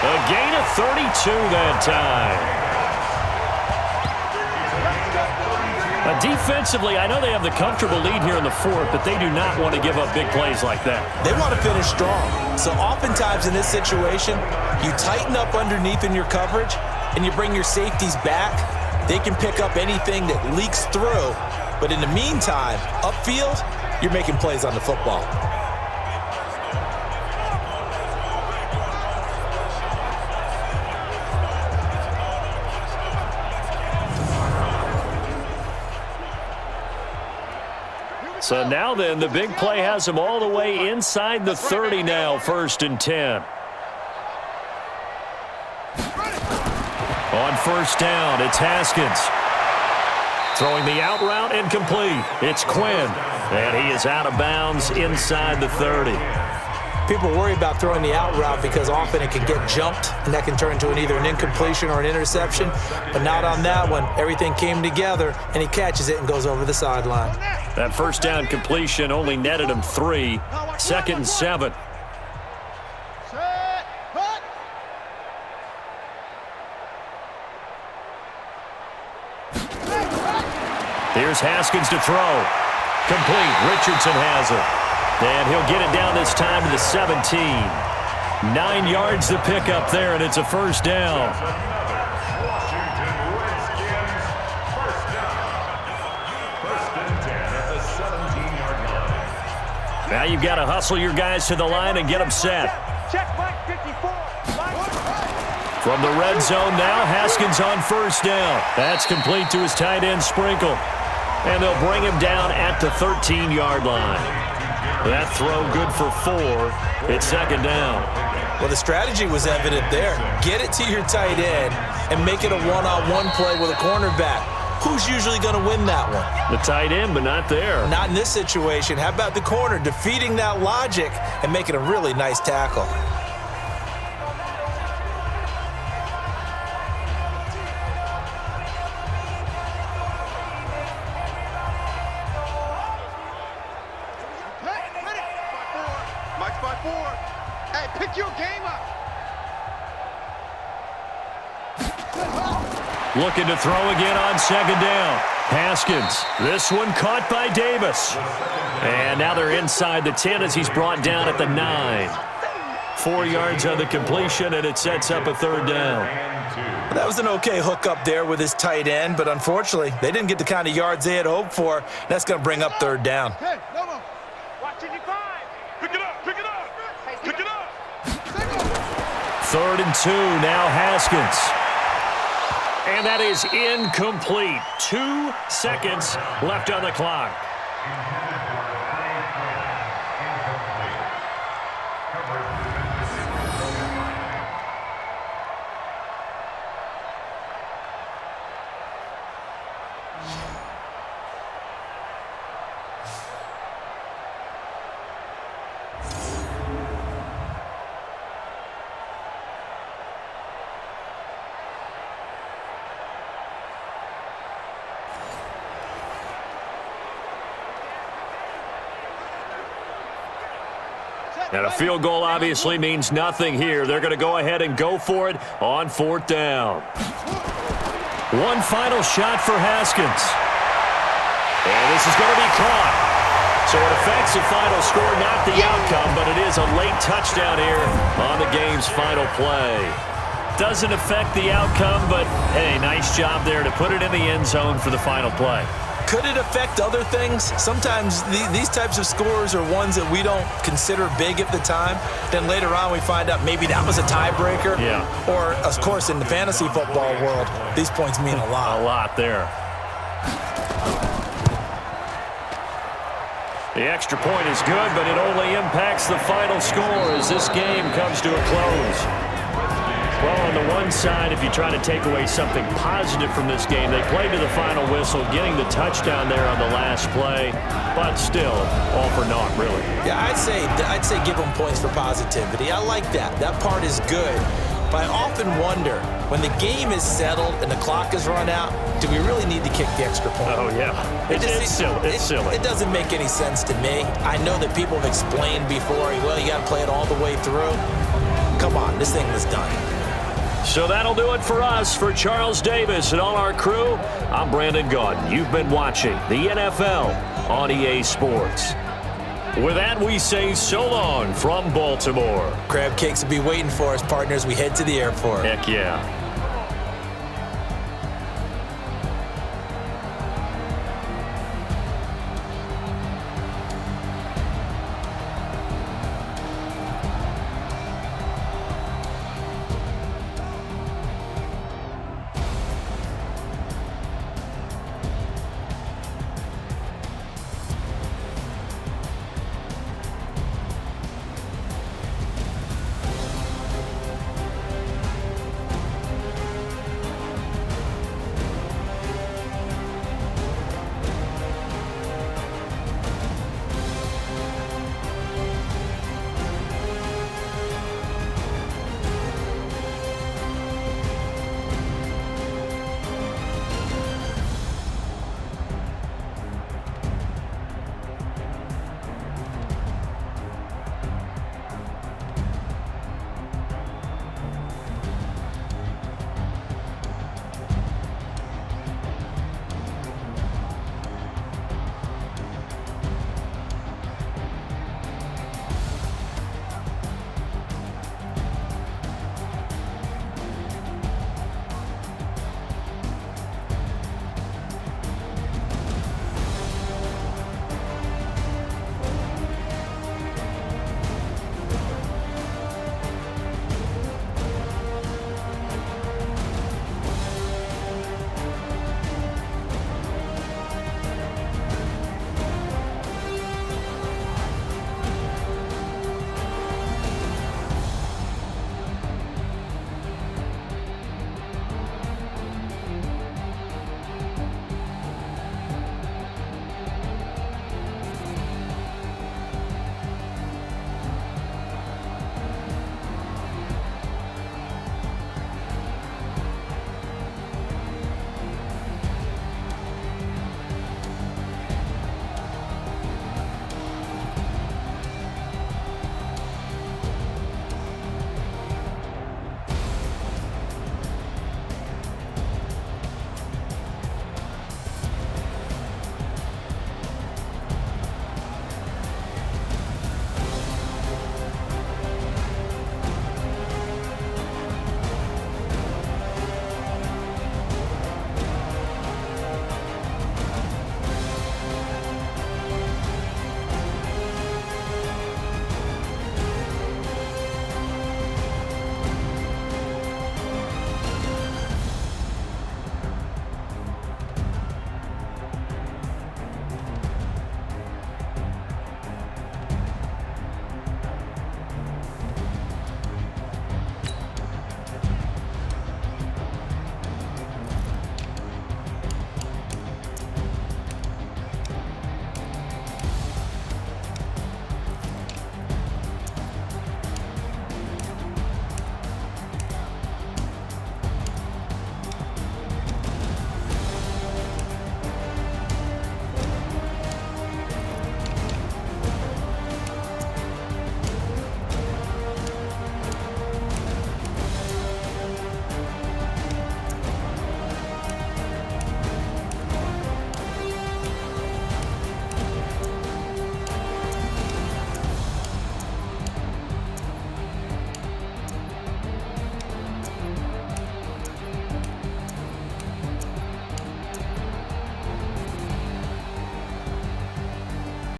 [SPEAKER 2] A gain of 32 that time. Defensively, I know they have the comfortable lead here in the 4th, but they do not want to give up big plays like that.
[SPEAKER 3] They want to finish strong. So oftentimes in this situation, you tighten up underneath in your coverage, and you bring your safeties back. They can pick up anything that leaks through. But in the meantime, upfield, you're making plays on the football.
[SPEAKER 2] So now then, the big play has them all the way inside the 30 now, 1st and 10. On 1st down, it's Haskins. Throwing the out route incomplete. It's Quinn. And he is out of bounds inside the 30.
[SPEAKER 3] People worry about throwing the out route because often it can get jumped, and that can turn into either an incompletion or an interception. But not on that one. Everything came together, and he catches it and goes over the sideline.
[SPEAKER 2] That 1st down completion only netted him 3. 2nd and 7. Here's Haskins to throw. Complete. Richardson has it. And he'll get it down this time to the 17. 9 yards to pick up there, and it's a 1st down. Now you've got to hustle your guys to the line and get them set. From the red zone now, Haskins on 1st down. That's complete to his tight end, Sprinkle. And they'll bring him down at the 13-yard line. That throw good for 4. It's 2nd down.
[SPEAKER 3] Well, the strategy was evident there. Get it to your tight end and make it a one-on-one play with a cornerback. Who's usually going to win that one?
[SPEAKER 2] The tight end, but not there.
[SPEAKER 3] Not in this situation. How about the corner defeating that logic and making a really nice tackle?
[SPEAKER 2] Looking to throw again on 2nd down. Haskins. This one caught by Davis. And now they're inside the 10 as he's brought down at the 9. 4 yards on the completion, and it sets up a 3rd down.
[SPEAKER 3] That was an okay hook up there with his tight end, but unfortunately, they didn't get the kind of yards they had hoped for. That's going to bring up 3rd down.
[SPEAKER 5] Hey, no more.
[SPEAKER 4] Watch it, you find. Pick it up, pick it up. Pick it up.
[SPEAKER 2] 3rd and 2, now Haskins. And that is incomplete. 2 seconds left on the clock. And a field goal obviously means nothing here. They're going to go ahead and go for it on 4th down. One final shot for Haskins. And this is going to be caught. So it affects the final score, not the outcome, but it is a late touchdown here on the game's final play. Doesn't affect the outcome, but hey, nice job there to put it in the end zone for the final play.
[SPEAKER 3] Could it affect other things? Sometimes these types of scores are ones that we don't consider big at the time. Then later on we find out maybe that was a tiebreaker.
[SPEAKER 2] Yeah.
[SPEAKER 3] Or, of course, in the fantasy football world, these points mean a lot.
[SPEAKER 2] A lot there. The extra point is good, but it only impacts the final score as this game comes to a close. Well, on the one side, if you try to take away something positive from this game, they played to the final whistle, getting the touchdown there on the last play, but still, all for naught, really.
[SPEAKER 3] Yeah, I'd say give them points for positivity. I like that. That part is good. But I often wonder, when the game is settled and the clock is run out, do we really need to kick the extra point?
[SPEAKER 2] Oh, yeah. It's silly.
[SPEAKER 3] It doesn't make any sense to me. I know that people have explained before, well, you got to play it all the way through. Come on, this thing was done.
[SPEAKER 2] So that'll do it for us. For Charles Davis and all our crew, I'm Brandon Gaudin. You've been watching the NFL on EA Sports. With that, we say so long from Baltimore.
[SPEAKER 3] Crab cakes will be waiting for us, partners. We head to the airport.
[SPEAKER 2] Heck yeah.